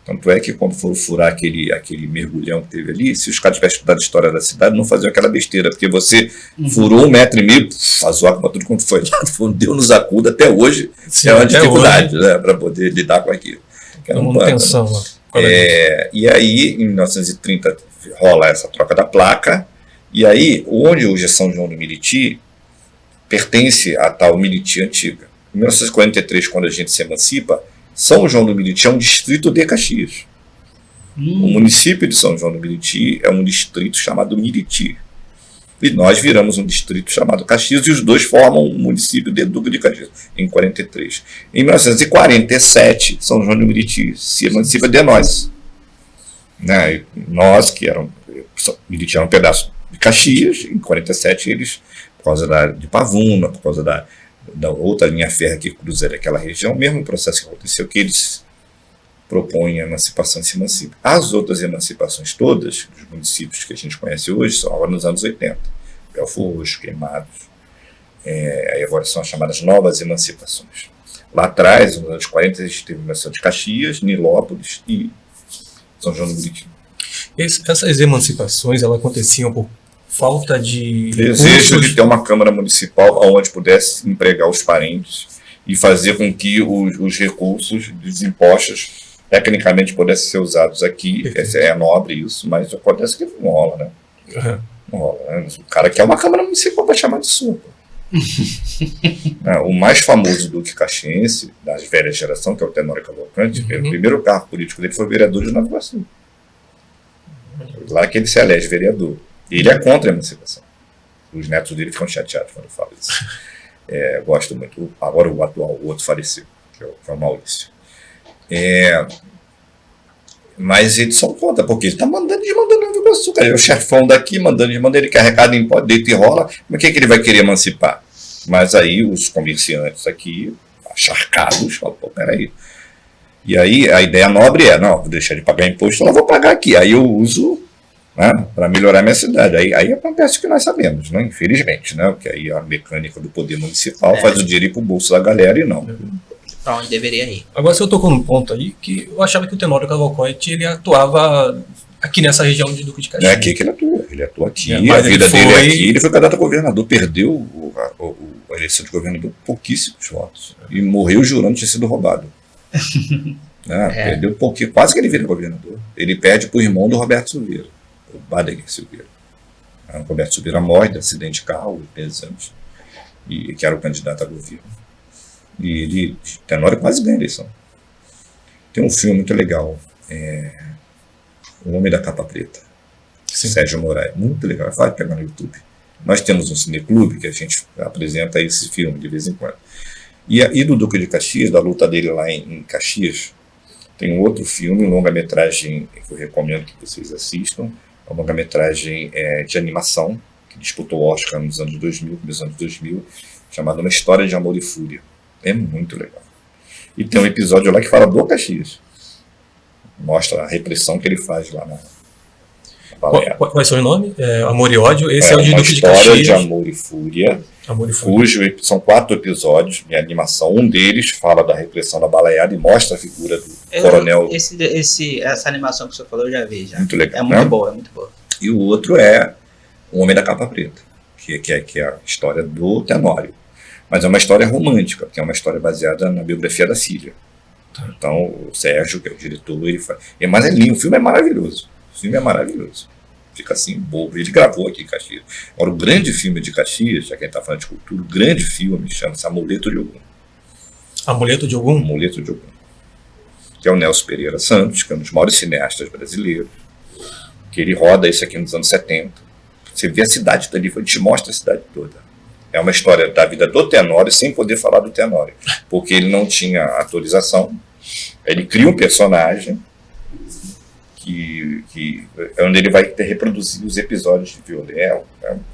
Tanto é que quando foram furar aquele mergulhão que teve ali, se os caras tivessem estudado a história da cidade, não faziam aquela besteira, porque você furou 1,5 metros, faz água para tudo quanto foi lá, deu nos acuda até hoje. Sim, é uma dificuldade, né, para poder lidar com aquilo. Era uma tensão lá. E aí, em 1930, rola essa troca da placa, e aí, onde hoje é São João do Meriti, pertence à tal Meriti antiga. Em 1943, quando a gente se emancipa, São João do Meriti é um distrito de Caxias. O município de São João do Meriti é um distrito chamado Meriti. E nós viramos um distrito chamado Caxias, e os dois formam um município de Duque de Caxias, em 43. Em 1947, São João do Meriti se emancipa de nós. Né? Nós, Meriti era um pedaço de Caxias, em 47 eles, por causa de Pavuna, por causa da outra linha férrea que cruzaria aquela região, o mesmo processo que aconteceu, que eles propõem a emancipação e se emancipam. As outras emancipações todas, dos municípios que a gente conhece hoje, são agora nos anos 80. Belfort Roxo, Queimados, aí agora são as chamadas novas emancipações. Lá atrás, nos anos 40, a gente teve a emancipação de Caxias, Nilópolis e São João do Meriti. Essas emancipações, elas aconteciam por falta de desejo de ter uma Câmara Municipal onde pudesse empregar os parentes e fazer com que os recursos dos impostos tecnicamente pudessem ser usados aqui. É nobre isso, mas acontece que não rola, né? Uhum. Não rola, né? O cara quer uma Câmara Municipal para chamar de sua. O mais famoso duque caxiense, da velha geração, que é o Tenório Cavalcante, o primeiro cargo político dele foi vereador de Nova Iguaçu. Lá que ele se elege vereador. E ele é contra a emancipação. Os netos dele ficam chateados quando eu falo isso. Gosto muito. Agora o atual, o outro faleceu, que é o Maurício. Mas eles são contra, porque ele está mandando e desmandando Nova Iguaçu. Ele é o chefão daqui, mandando e desmandando, ele carregado em pó, deita e rola. Mas o que ele vai querer emancipar? Mas aí os comerciantes aqui, acharcados, falam, pô, peraí. E aí a ideia nobre não, vou deixar de pagar imposto, eu vou pagar aqui. Aí eu uso, né, para melhorar a minha cidade. Aí acontece o que nós sabemos, né, infelizmente, né, porque aí a mecânica do poder municipal faz o dinheiro ir para o bolso da galera e não. Para onde deveria ir. Agora você tocou num ponto aí que eu achava que o Tenório Cavalcante ele atuava aqui nessa região de Duque de Caxias. É aqui que ele atua aqui, a vida dele é aqui, ele foi candidato a governador, perdeu a eleição de governador por pouquíssimos votos e morreu jurando que tinha sido roubado. Perdeu um pouquinho, quase que ele vira governador. Ele perde para o irmão do Roberto Silveira, o Badeguer Silveira. O Roberto Silveira morre de acidente de carro, 10 anos, e que era o candidato a governo. E ele, Tenório, quase ganha a eleição. Tem um filme muito legal, O Homem da Capa Preta, Sérgio Moraes, muito legal, vai pegar no YouTube. Nós temos um cineclube que a gente apresenta esse filme de vez em quando. E do Duque de Caxias, da luta dele lá em Caxias, tem um outro filme, um longa-metragem que eu recomendo que vocês assistam, uma longa-metragem de animação, que disputou o Oscar nos anos 2000, nos anos 2000, chamado Uma História de Amor e Fúria. É muito legal. E tem um episódio lá que fala do Caxias. Mostra a repressão que ele faz lá na Baleia. Qual é o seu nome? Amor e Ódio. Esse é o de Duque de Caxias. Uma História de Amor e Fúria. São 4 episódios de animação. Um deles fala da repressão da Baleada e mostra a figura do coronel. Essa animação que você falou eu já vi. Já. Muito legal. É muito boa, é muito boa. E o outro é O Homem da Capa Preta, que é a história do Tenório. Mas é uma história romântica, porque é uma história baseada na biografia da Cília. Então, o Sérgio, que é o diretor, ele faz. Mas é lindo, o filme é maravilhoso. O filme é maravilhoso. Fica assim, bobo. Ele gravou aqui em Caxias. Agora, o grande filme de Caxias, já que a gente está falando de cultura, o grande filme chama-se Amuleto de Ogum. Amuleto de Ogum? Amuleto de Ogum. Que é o Nelson Pereira Santos, que é um dos maiores cineastas brasileiros, que ele roda isso aqui nos anos 70. Você vê a cidade dali, ele te mostra a cidade toda. É uma história da vida do Tenório sem poder falar do Tenório, porque ele não tinha autorização. Ele cria um personagem onde ele vai reproduzir os episódios de violão.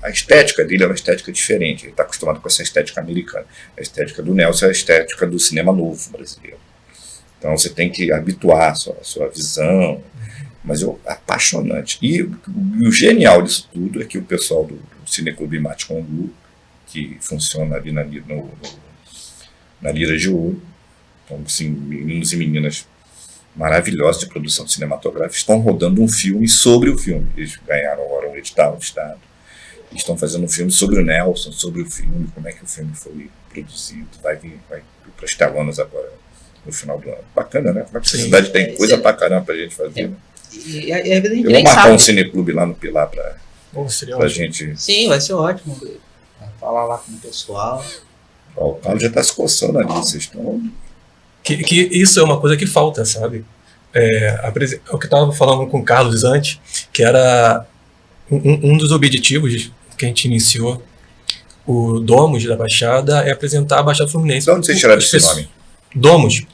A estética dele é uma estética diferente. Ele está acostumado com essa estética americana. A estética do Nelson é a estética do cinema novo brasileiro. Então você tem que habituar a sua visão. Mas é apaixonante. E o genial disso tudo é que o pessoal do Cineclube Mate Congu, que funciona ali na Lira de Ouro, então, assim, meninos e meninas maravilhosos de produção cinematográfica, estão rodando um filme sobre o filme. Eles ganharam agora um edital do Estado. Estão fazendo um filme sobre o Nelson, sobre o filme, como é que o filme foi produzido. Vai vir para as telonas agora, no final do ano. Bacana, né? Como é que a cidade tem coisa pra caramba pra gente fazer, né? Eu vou marcar um cineclube lá no Pilar pra gente... Sim, vai ser ótimo. Falar lá com o pessoal. O Carlos já está se coçando ali, vocês estão... Que isso é uma coisa que falta, sabe? O que eu estava falando com o Carlos antes, que era um dos objetivos que a gente iniciou o Domus da Baixada, é apresentar a Baixada Fluminense. De onde vocês tiraram esse nome? Domus?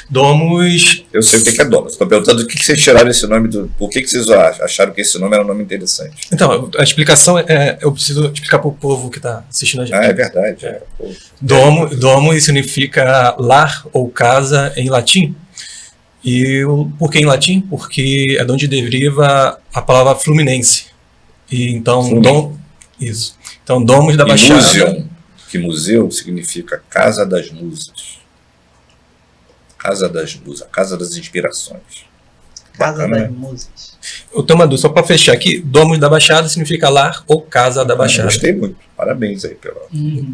Domus... Eu sei o que é Domus. Estou perguntando o que vocês tiraram esse nome, por que vocês acharam que esse nome era um nome interessante. Então, a explicação eu preciso explicar para o povo que está assistindo a gente. É verdade. Domus significa lar ou casa em latim. E por que em latim? Porque é de onde deriva a palavra fluminense. E então, isso. Então, Domus da Baixada. Museum, que museu significa Casa das Musas. Casa das Musas, Casa das Inspirações. Casa das Musas. O Tamadu, só para fechar aqui, Domus da Baixada significa lar ou casa da Baixada. Gostei muito. Parabéns aí pela.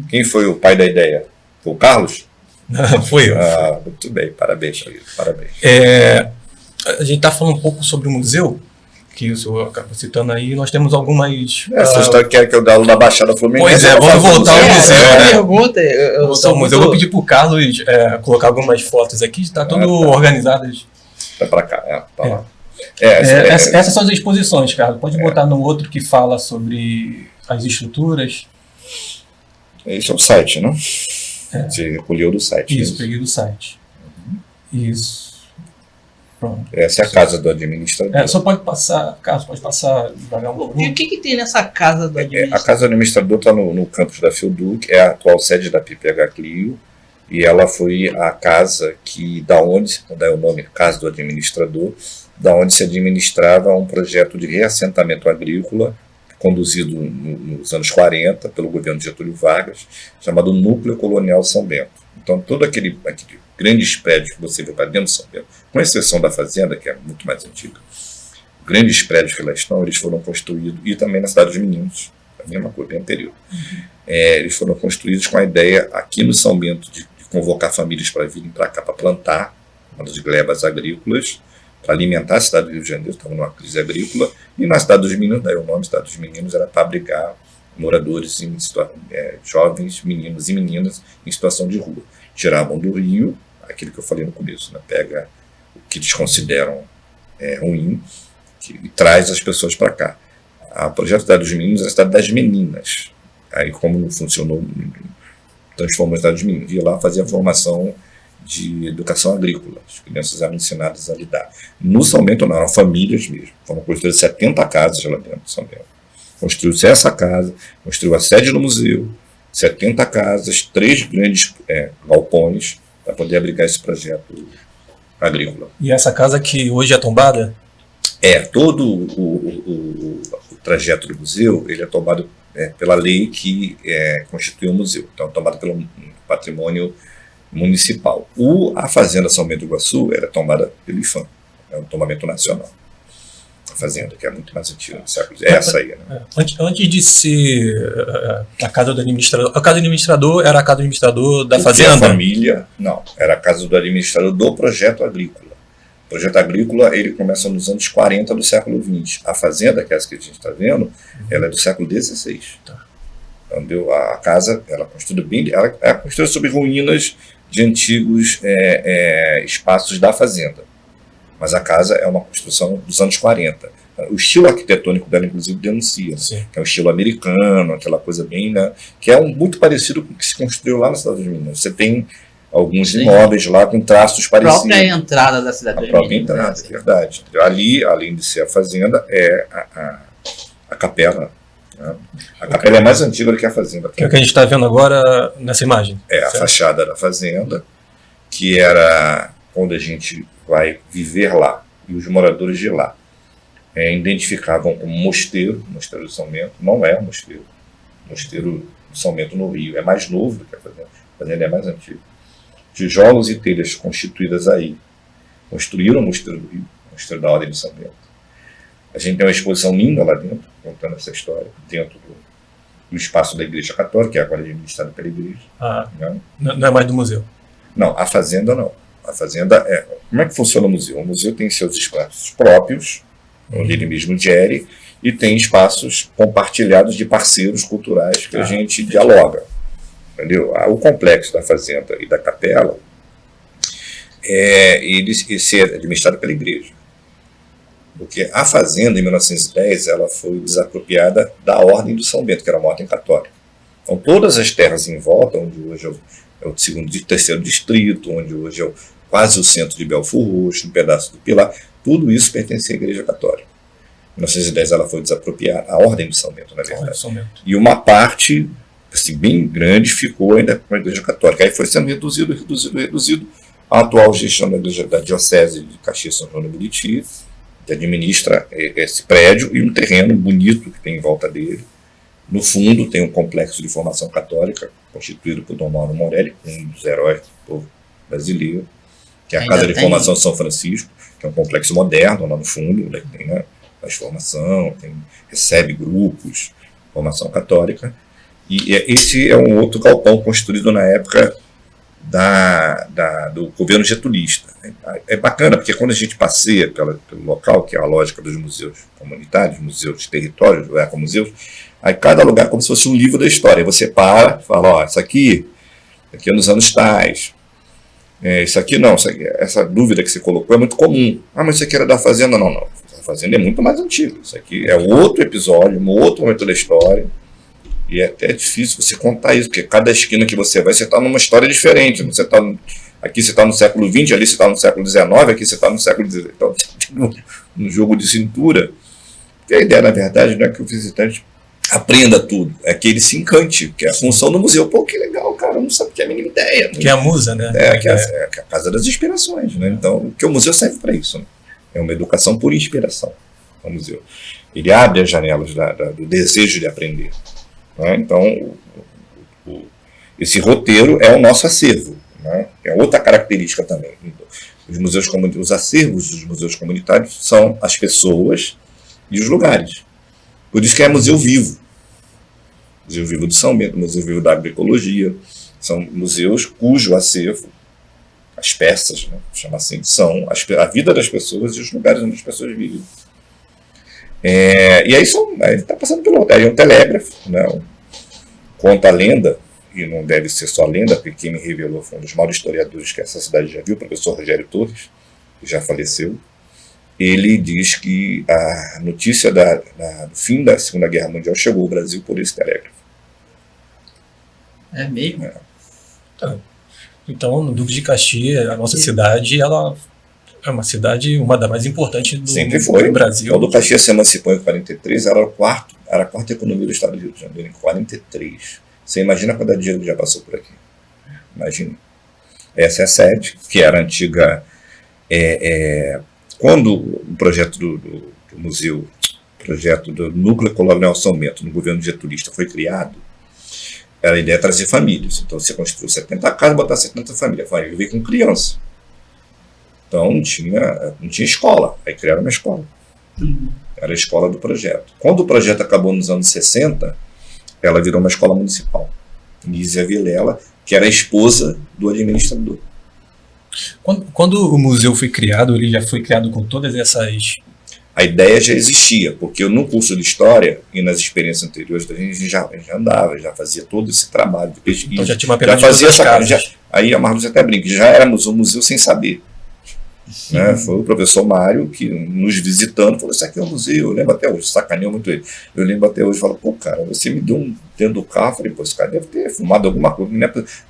Quem foi o pai da ideia? Foi o Carlos? Foi eu. Muito bem, parabéns. Parabéns. A gente está falando um pouco sobre o museu, que o senhor acabou citando aí. Nós temos algumas. Essa história quer que eu dê aula da Baixada Fluminense. Pois é, vamos voltar ao museu. Pergunta, Eu vou pedir para o Carlos colocar algumas fotos aqui, está tudo organizado. Tá para cá, tá lá. Essas são as exposições, Carlos. Pode botar no outro que fala sobre as estruturas. Esse é o site, não? Você recolheu do site. Isso, peguei do site. Isso. Pronto. Essa é a casa do administrador. Só pode passar, Carlos, pode passar devagar um pouco. E o que tem nessa casa do administrador? A casa do administrador está no campus da Fielduc, é a atual sede da PPH Clio, e ela foi a casa daí o nome Casa do Administrador, da onde se administrava um projeto de reassentamento agrícola conduzido nos anos 40 pelo governo de Getúlio Vargas, chamado Núcleo Colonial São Bento. Então, todo aquele grandes prédios que você vê para dentro de São Bento, com exceção da fazenda, que é muito mais antiga, grandes prédios que lá estão, eles foram construídos, e também na Cidade dos Meninos, a mesma coisa, bem anterior. Eles foram construídos com a ideia, aqui no São Bento, de convocar famílias para virem para cá para plantar, uma das glebas agrícolas, para alimentar a cidade do Rio de Janeiro, estava numa crise agrícola, e na Cidade dos Meninos, daí o nome Cidade dos Meninos era para abrigar moradores, jovens meninos e meninas em situação de rua. Tiravam do rio, aquilo que eu falei no começo, né? Pega o que eles consideram ruim e traz as pessoas para cá. O projeto Cidade dos Meninos é a Cidade das Meninas. Aí, como não funcionou, transformou a Cidade dos Meninos. Ia lá fazer a formação de educação agrícola. As crianças eram ensinadas a lidar. No São Bento não, eram famílias mesmo. Foram construídas 70 casas lá dentro de São Bento. Construiu-se essa casa, construiu a sede do museu, 70 casas, 3 grandes galpões para poder abrigar esse projeto agrícola. E essa casa que hoje é tombada? Todo o trajeto do museu ele é tombado pela lei que constitui o museu. Então, é tombado pelo patrimônio municipal. A Fazenda São Bento do Iguaçu era tombada pelo IFAM, é um tombamento nacional. A Fazenda, que é muito mais antiga, no século XX. Essa aí, né? Antes de ser a casa do administrador, a casa do administrador era a casa do administrador da Fazenda? A família, não, era a casa do administrador do projeto agrícola. O projeto agrícola ele começa nos anos 40 do século XX. A Fazenda, que é essa que a gente está vendo, ela é do século XVI. Entendeu? A casa ela é construída sobre ruínas de antigos espaços da fazenda. Mas a casa é uma construção dos anos 40. O estilo arquitetônico dela, inclusive, denuncia. Sim. Que é um estilo americano, aquela coisa bem... Né, que é muito parecido com o que se construiu lá na Cidade dos Meninos. Você tem alguns imóveis lá com traços parecidos. A própria entrada da Cidade dos Meninos. A própria entrada, é verdade. Ali, além de ser a fazenda, é a capela. Né? A capela é mais antiga do que a fazenda. Que é o que a gente está vendo agora nessa imagem. A fachada da fazenda, que era onde a gente vai viver lá, e os moradores de lá identificavam como mosteiro de São Bento. Não é um mosteiro. Mosteiro de São Bento no Rio é mais novo do que a fazenda é mais antiga. Tijolos e telhas constituídas aí construíram o mosteiro do Rio, o mosteiro da Ordem de São Bento. A gente tem uma exposição linda lá dentro, contando essa história, dentro do espaço da Igreja Católica, que é agora administrado pela Igreja. Né? Não é mais do museu? Não, a fazenda não. A fazenda Como é que funciona o museu? O museu tem seus espaços próprios, onde ele mesmo gere, e tem espaços compartilhados de parceiros culturais que a gente dialoga. Entendeu? O complexo da fazenda e da capela esse é administrado pela Igreja. Porque a fazenda, em 1910, ela foi desapropriada da Ordem do São Bento, que era uma ordem católica. Então, todas as terras em volta, onde hoje é o segundo e terceiro distrito, onde hoje é quase o centro de Belford Roxo, um pedaço do Pilar, tudo isso pertencia à Igreja Católica. Em 1910 ela foi desapropriada, a Ordem de São Bento, na verdade. E uma parte, assim, bem grande, ficou ainda com a Igreja Católica. Aí foi sendo reduzido. A atual gestão da Diocese de Caxias São João do Meriti, que administra esse prédio e um terreno bonito que tem em volta dele. No fundo tem um complexo de formação católica, constituído por Dom Mauro Morelli, um dos heróis do povo brasileiro, que é a Casa de Formação São Francisco, que é um complexo moderno lá no fundo, né, que tem, né, faz formação, recebe grupos, formação católica. E esse é um outro galpão construído na época do governo getulista. É bacana, porque quando a gente passeia pelo local, que é a lógica dos museus comunitários, museus de territórios, museus, aí cada lugar é como se fosse um livro da história. Aí você para e fala, ó, isso aqui é nos anos tais. Isso aqui não, essa dúvida que você colocou é muito comum. Ah, mas isso aqui era da Fazenda? Não. A Fazenda é muito mais antiga. Isso aqui é outro episódio, um outro momento da história. E é até difícil você contar isso, porque cada esquina que você vai, você está numa história diferente. Aqui você está no século XX, ali você está no século XIX, aqui você está no século XIX. Então, no jogo de cintura. E a ideia, na verdade, não é que o visitante aprenda tudo, é que ele se encante, que é a função do museu. Pô, que legal, cara, não sabe que é a mínima ideia. Que é a musa, né? Que é a casa das inspirações, né? Então, que o museu serve para isso, né? É uma educação por inspiração, o museu. Ele abre as janelas do desejo de aprender. Né? Então, esse roteiro é o nosso acervo. Né? É outra característica também. Os acervos dos museus comunitários são as pessoas e os lugares. Por isso que é museu vivo. Museu Vivo de São Bento, Museu Vivo da Agroecologia, são museus cujo acervo, as peças, né, chama assim, são a vida das pessoas e os lugares onde as pessoas vivem. E aí ele está passando pelo outro. Aí é um telégrafo, né, conta a lenda, e não deve ser só lenda, porque quem me revelou foi um dos maiores historiadores que essa cidade já viu, o professor Rogério Torres, que já faleceu. Ele diz que a notícia do fim da Segunda Guerra Mundial chegou ao Brasil por esse telégrafo. É mesmo? Então, no Duque de Caxias, a nossa cidade, ela é uma cidade, uma das mais importantes do Brasil. Quando o Caxias se emancipou em 43, era a quarta economia do estado do Rio de Janeiro, em 43. Você imagina quando a Diego já passou por aqui. Imagina. Essa é a sede, que era a antiga... Quando o projeto do museu, o projeto do Núcleo Colonial São Bento, no governo getulista, foi criado, a ideia é trazer famílias. Então você construiu 70 casas, botar 70 famílias. A família veio com criança. Então não tinha escola. Aí criaram uma escola. Era a escola do projeto. Quando o projeto acabou nos anos 60, ela virou uma escola municipal. Nízia Vilela, que era a esposa do administrador. Quando o museu foi criado, ele já foi criado com todas essas... A ideia já existia, porque no curso de História e nas experiências anteriores a gente já andava, já fazia todo esse trabalho de pesquisa. Então já tinha uma pegada de fazia essa aí a Marluz até brinca, já éramos um museu sem saber. Né? Foi o professor Mário que nos visitando falou, isso aqui é um museu, eu lembro até hoje, sacaneou muito ele. Eu lembro até hoje, falo, pô cara, você me deu um dentro do carro, falei, pô, esse cara deve ter fumado alguma coisa,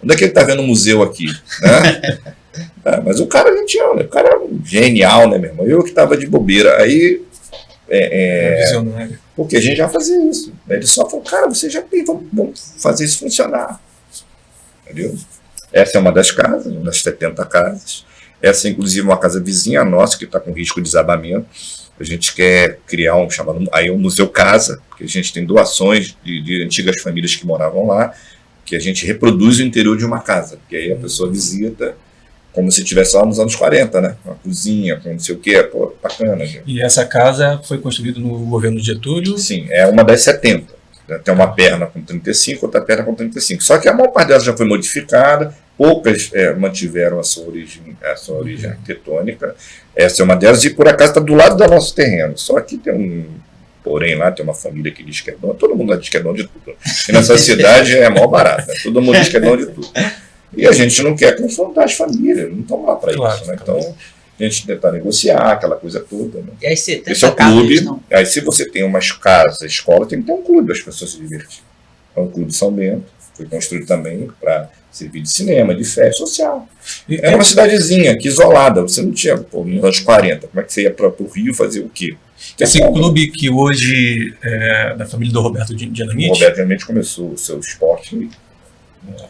onde é que ele tá vendo um museu aqui? Né? Mas o cara o cara era genial, né, meu irmão? Eu que estava de bobeira. Aí. Porque a gente já fazia isso. Ele só falou, cara, você já tem, vamos fazer isso funcionar. Entendeu? Essa é uma das casas, uma das 70 casas. Essa é, inclusive, uma casa vizinha nossa, que está com risco de desabamento. A gente quer criar um Museu Casa, porque a gente tem doações de antigas famílias que moravam lá, que a gente reproduz o interior de uma casa. Porque aí a pessoa visita. Como se estivesse lá nos anos 40, né? Uma cozinha, com não sei o quê, pô, bacana. Gente. E essa casa foi construída no governo de Getúlio? Sim, é uma das 70. Tem uma perna com 35, outra perna com 35. Só que a maior parte delas já foi modificada, poucas mantiveram a sua origem arquitetônica. Essa é uma delas, e por acaso está do lado do nosso terreno. Só que porém lá tem uma família que diz que é dono, todo mundo lá diz que é dono de tudo. E nessa cidade é mó barato, né? Todo mundo diz que é dono de tudo. E a gente não quer confrontar as famílias, não estamos lá para isso, né? Então, a gente tentar negociar aquela coisa toda. Né? E aí 70 esse é o clube. Aí, se você tem umas casas, escola, tem que ter um clube para as pessoas se divertirem. é o Clube São Bento, foi construído também para servir de cinema, de festa social. Era uma cidadezinha aqui isolada, você não tinha, nos anos 40, como é que você ia para o Rio fazer o quê? Esse clube que hoje é da família do Roberto Dinamite? O Roberto Dinamite começou o seu esporte.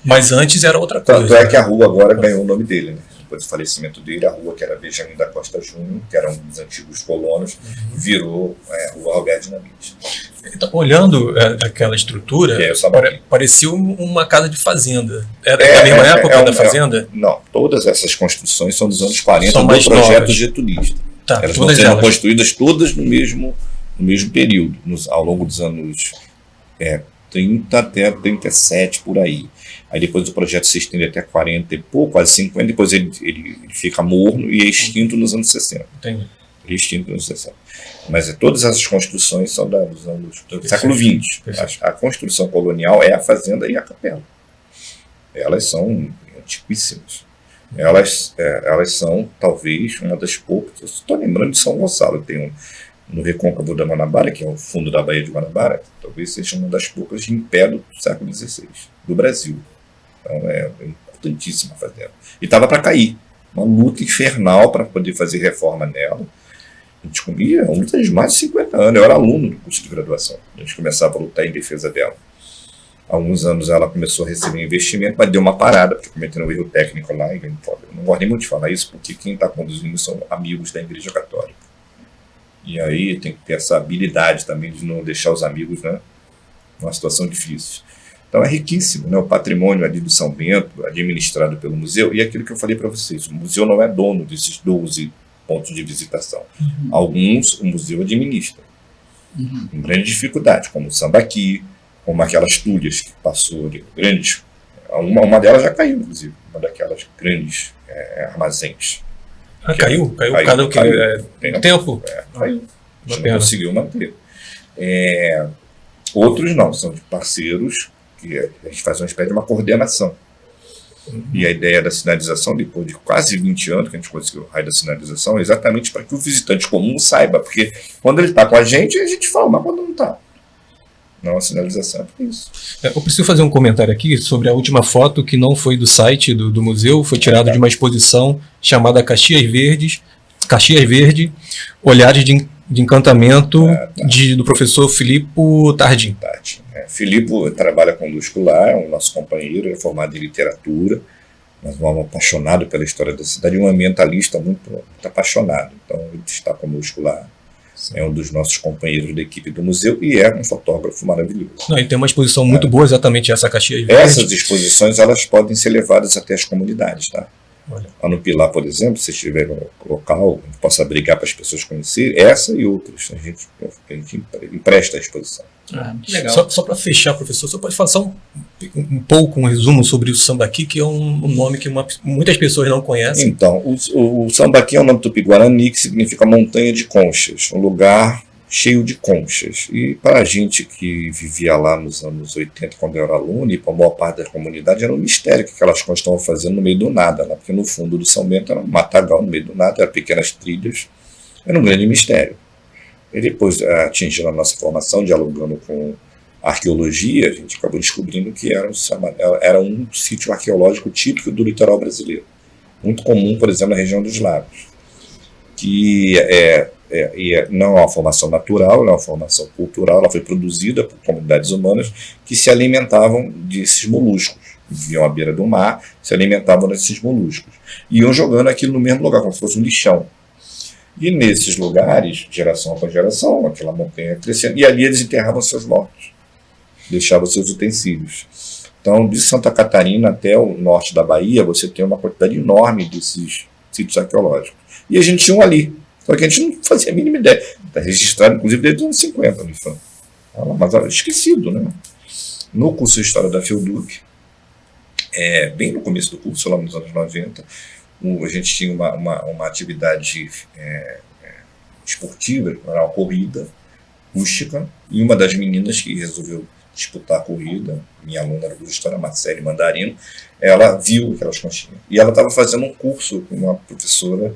Mas antes era outra coisa. Tanto é que a rua agora ganhou o nome dele, né? Depois do falecimento dele, a rua que era Benjamin da Costa Júnior, que era um dos antigos colonos, virou Rua Roberto Dinamite. Então, olhando aquela estrutura, parecia uma casa de fazenda. Era da mesma época da fazenda? Não, todas essas construções são dos anos 40, são do projeto novas. Getulista. Tá, elas vão sendo construídas todas no mesmo período, ao longo dos anos 30 até 37, por aí. Aí depois o projeto se estende até 40 e pouco, quase 50, depois ele fica morno e é extinto nos anos 60. Entendi. Ele é extinto nos anos 60. Mas todas essas construções são dos anos do século XX. A construção colonial é a fazenda e a capela. Elas são antiquíssimas. Elas são, talvez, uma das poucas. Eu estou lembrando de São Gonçalo, tem no Recôncavo da Guanabara, que é o fundo da Baía de Guanabara, talvez seja uma das poucas de em pé do século XVI, do Brasil. Então é importantíssima a fazenda. E estava para cair. Uma luta infernal para poder fazer reforma nela. A gente comia uma luta de mais de 50 anos. Eu era aluno do curso de graduação. A gente começava a lutar em defesa dela. Há alguns anos ela começou a receber investimento, mas deu uma parada, porque cometeram um erro técnico lá. E eu não gosto nem muito de falar isso, porque quem está conduzindo são amigos da Igreja Católica. E aí tem que ter essa habilidade também de não deixar os amigos, né, numa situação difícil. Então é riquíssimo, né, o patrimônio ali do São Bento, administrado pelo museu, e aquilo que eu falei para vocês, o museu não é dono desses 12 pontos de visitação. Alguns o museu administra. Com grande dificuldade, como o Sambaqui, como aquelas tulhas que passou ali, grandes. Uma delas já caiu, inclusive, uma daquelas grandes armazéns. Caiu? Tem tempo? Caiu. A gente não conseguiu manter. Outros não, são de parceiros que a gente faz uma espécie de uma coordenação. E a ideia da sinalização, depois de quase 20 anos que a gente conseguiu o raio da sinalização, é exatamente para que o visitante comum saiba, porque quando ele está com a gente fala, mas quando não está. Não, a sinalização é por isso. Eu preciso fazer um comentário aqui sobre a última foto que não foi do site do museu, foi tirado de uma exposição chamada Caxias Verde, Olhares de Encantamento, do professor Filipo Tardim. Filipo trabalha conosco lá, é o nosso companheiro, é formado em literatura, mas um apaixonado pela história da cidade, um ambientalista muito apaixonado. Então ele está conosco lá. É um dos nossos companheiros da equipe do museu e é um fotógrafo maravilhoso. E tem uma exposição muito boa, exatamente essa Caxias Verde. Essas exposições elas podem ser levadas até as comunidades, tá? Lá no Pilar, por exemplo, se tiver um local que possa abrigar para as pessoas conhecerem, essa e outras, a gente empresta a exposição. Legal. Só para fechar, professor, você pode falar só um pouco, um resumo sobre o Sambaqui, que é um nome que muitas pessoas não conhecem. Então, o Sambaqui é um nome tupi-guarani que significa montanha de conchas, um lugar cheio de conchas. E para a gente que vivia lá nos anos 80, quando eu era aluno, e para a maior parte da comunidade, era um mistério que aquelas conchas estavam fazendo no meio do nada, né? Porque no fundo do São Bento era um matagal no meio do nada, eram pequenas trilhas, era um grande mistério. E depois, atingindo a nossa formação, dialogando com a arqueologia, a gente acabou descobrindo que era um sítio arqueológico típico do litoral brasileiro. Muito comum, por exemplo, na região dos lagos. Que não é uma formação natural, não é uma formação cultural, ela foi produzida por comunidades humanas que se alimentavam desses moluscos. Viviam à beira do mar, se alimentavam desses moluscos. E iam jogando aquilo no mesmo lugar, como se fosse um lixão. E nesses lugares, geração após geração, aquela montanha crescendo, e ali eles enterravam seus mortos, deixavam seus utensílios. Então, de Santa Catarina até o norte da Bahia, você tem uma quantidade enorme desses sítios arqueológicos. E a gente tinha um ali, só que a gente não fazia a mínima ideia. Está registrado, inclusive, desde os anos 50, no IFAM. Mas era esquecido, né? No curso de História da FEUDUC, bem no começo do curso, lá nos anos 90, a gente tinha uma atividade esportiva, era uma corrida rústica, e uma das meninas que resolveu disputar a corrida, minha aluna era de História, Marcele Mandarino, ela viu aquelas conchinhas. E ela estava fazendo um curso com uma professora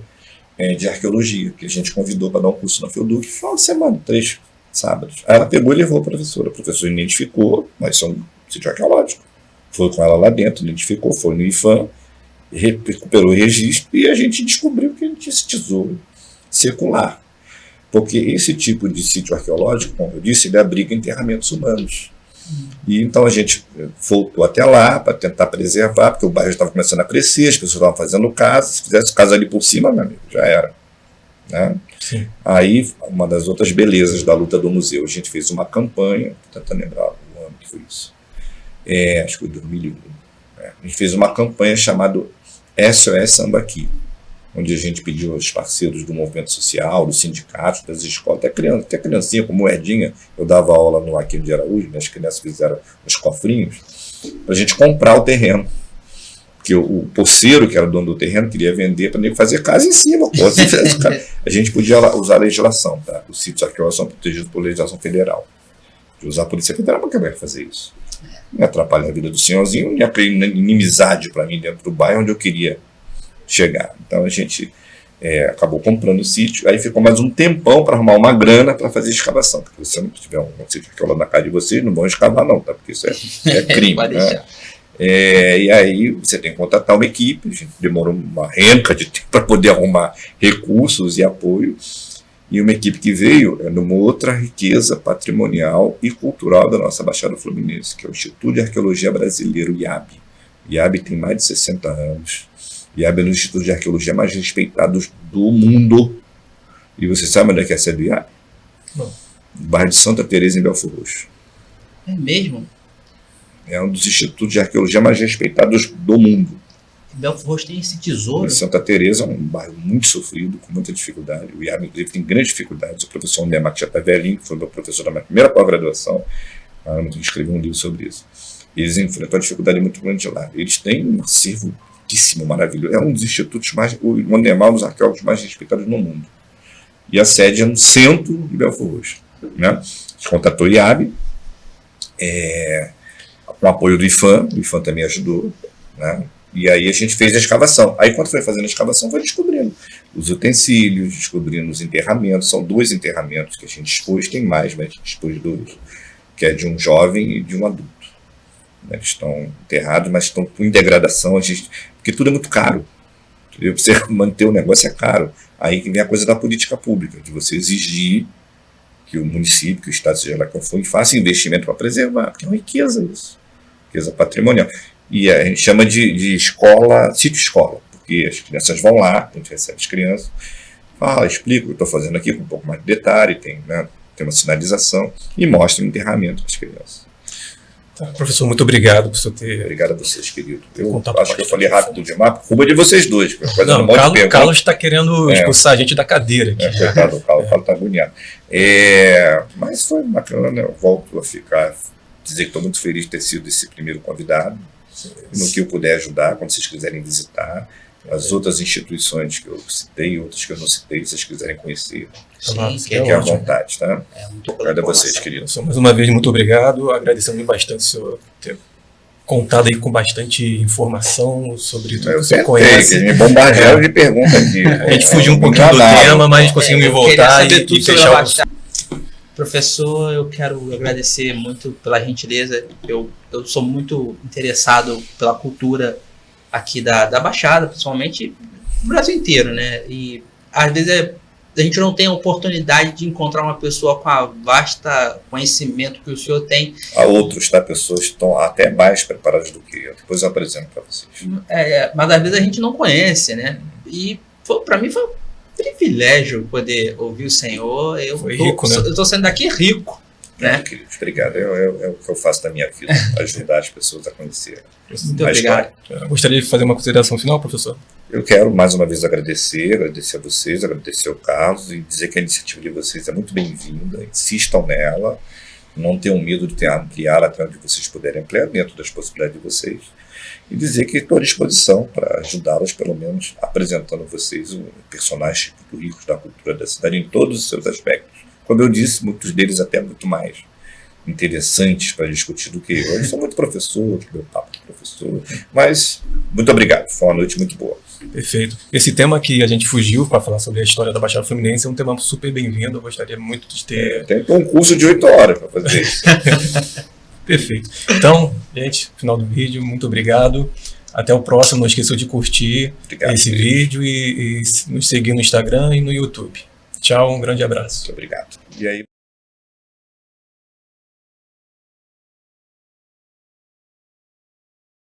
de arqueologia, que a gente convidou para dar um curso na FEUDUC, foi uma semana, 3 sábados. Aí ela pegou e levou a professora identificou, mas são sítio arqueológico. Foi com ela lá dentro, identificou, foi no IFAM, recuperou o registro e a gente descobriu que a gente tinha esse tesouro secular. Porque esse tipo de sítio arqueológico, como eu disse, ele abriga enterramentos humanos. E então a gente voltou até lá para tentar preservar, porque o bairro estava começando a crescer, as pessoas estavam fazendo casa, se fizesse casa ali por cima, meu amigo, já era. Né? Sim. Aí, uma das outras belezas da luta do museu, a gente fez uma campanha, tentando lembrar o ano que foi isso, acho que foi 2001, a gente fez uma campanha chamada SOS Sambaqui, onde a gente pediu aos parceiros do movimento social, dos sindicatos, das escolas, até criancinha com moedinha, eu dava aula no Aquino de Araújo, as crianças fizeram os cofrinhos, para a gente comprar o terreno. Porque o poceiro, que era dono do terreno, queria vender para fazer casa em cima. Pô, a gente podia usar a legislação, tá? Os sítios arqueológicos são protegidos por legislação federal. De usar a Polícia Federal para que vai fazer isso. Não atrapalha a vida do senhorzinho, nem a inimizade para mim dentro do bairro onde eu queria chegar. Então a gente acabou comprando o sítio, aí ficou mais um tempão para arrumar uma grana para fazer escavação. Porque se não tiver um sítio arqueológico na casa de vocês, não vão escavar não, tá? Porque isso é crime, né? E aí você tem que contratar uma equipe, a gente demorou uma renca de tempo para poder arrumar recursos e apoio, e uma equipe que veio numa outra riqueza patrimonial e cultural da nossa Baixada Fluminense, que é o Instituto de Arqueologia Brasileiro, IAB. O IAB tem mais de 60 anos, o IAB é um dos institutos de arqueologia mais respeitados do mundo. E você sabe onde é que é a sede do IAB? Não. No bairro de Santa Teresa, em Belfor Roxo. É mesmo? É um dos institutos de arqueologia mais respeitados do mundo. Belfor Roxo tem esse tesouro. Em Santa Teresa é um bairro muito sofrido, com muita dificuldade. O IAB, inclusive, tem grandes dificuldades. O professor Neymar, que já está velhinho, que foi meu professor da minha primeira pós-graduação, escreveu um livro sobre isso. Eles enfrentam uma dificuldade muito grande lá. Eles têm um acervo riquíssimo, maravilhoso. É um dos institutos mais, o Neymar, um dos arqueólogos mais respeitados no mundo. E a sede é no centro de Belfor Roxo. Né? A gente contratou o IAB, com o apoio do IFAM, o IFAM também ajudou, né? E aí a gente fez a escavação. Aí quando foi fazendo a escavação, foi descobrindo os utensílios, descobrindo os enterramentos. São 2 enterramentos que a gente expôs, tem mais, mas a gente expôs 2, que é de um jovem e de um adulto. Eles estão enterrados, mas estão com degradação, porque tudo é muito caro. Entendeu? Você manter o negócio é caro. Aí que vem a coisa da política pública, de você exigir que o município, que o Estado, seja lá qual for, faça investimento para preservar, porque é uma riqueza isso, riqueza patrimonial. E a gente chama de escola, sítio-escola, porque as crianças vão lá, a gente recebe as crianças, fala, explica o que eu estou fazendo aqui com um pouco mais de detalhe, tem uma sinalização, e mostra o enterramento para as crianças. Tá, professor, muito obrigado por você ter... Obrigado a vocês, querido. Eu acho que eu falei rápido demais, culpa de vocês dois. Não, o Carlos está querendo expulsar a gente da cadeira aqui. Coitado, o Carlos está agoniado. Mas foi bacana, eu volto a dizer que estou muito feliz de ter sido esse primeiro convidado. No que eu puder ajudar, quando vocês quiserem visitar, as outras instituições que eu citei, outras que eu não citei, se vocês quiserem conhecer, fiquem à vontade, tá? Obrigado a vocês, queridos. Mais uma vez, muito obrigado. Agradecendo bastante o senhor ter contado aí com bastante informação sobre tudo que você conhece. Me bombardearam de perguntas aqui. A gente fugiu um pouquinho do tema, mas conseguimos voltar e fechar o... Professor, eu quero agradecer muito pela gentileza. Eu sou muito interessado pela cultura aqui da Baixada, principalmente no Brasil inteiro, né? E às vezes a gente não tem a oportunidade de encontrar uma pessoa com a vasta conhecimento que o senhor tem. Há outros, tá? Pessoas que estão até mais preparadas do que eu. Depois eu apresento para vocês. Mas às vezes a gente não conhece, né? E para mim foi um privilégio poder ouvir o senhor. Eu estou saindo daqui rico. Né? Queridos, obrigado. É o que eu faço da minha vida, ajudar as pessoas a conhecer. Muito obrigado. Gostaria de fazer uma consideração final, professor? Eu quero mais uma vez agradecer a vocês, agradecer ao Carlos e dizer que a iniciativa de vocês é muito bem-vinda, insistam nela, não tenham medo de ampliar até onde vocês puderem ampliar dentro das possibilidades de vocês e dizer que estou à disposição para ajudá-los, pelo menos apresentando a vocês personagens muito ricos da cultura da cidade em todos os seus aspectos. Como eu disse, muitos deles até muito mais interessantes para discutir do que eu. Eu sou muito professor, meu papo de professor, mas muito obrigado, foi uma noite muito boa. Perfeito. Esse tema que a gente fugiu para falar sobre a história da Baixada Fluminense é um tema super bem-vindo. Eu gostaria muito de ter. Tem um curso de 8 horas para fazer isso. Perfeito. Então, gente, final do vídeo, muito obrigado. Até o próximo. Não esqueça de curtir esse vídeo e nos seguir no Instagram e no YouTube. Tchau, um grande abraço. Muito obrigado. E aí...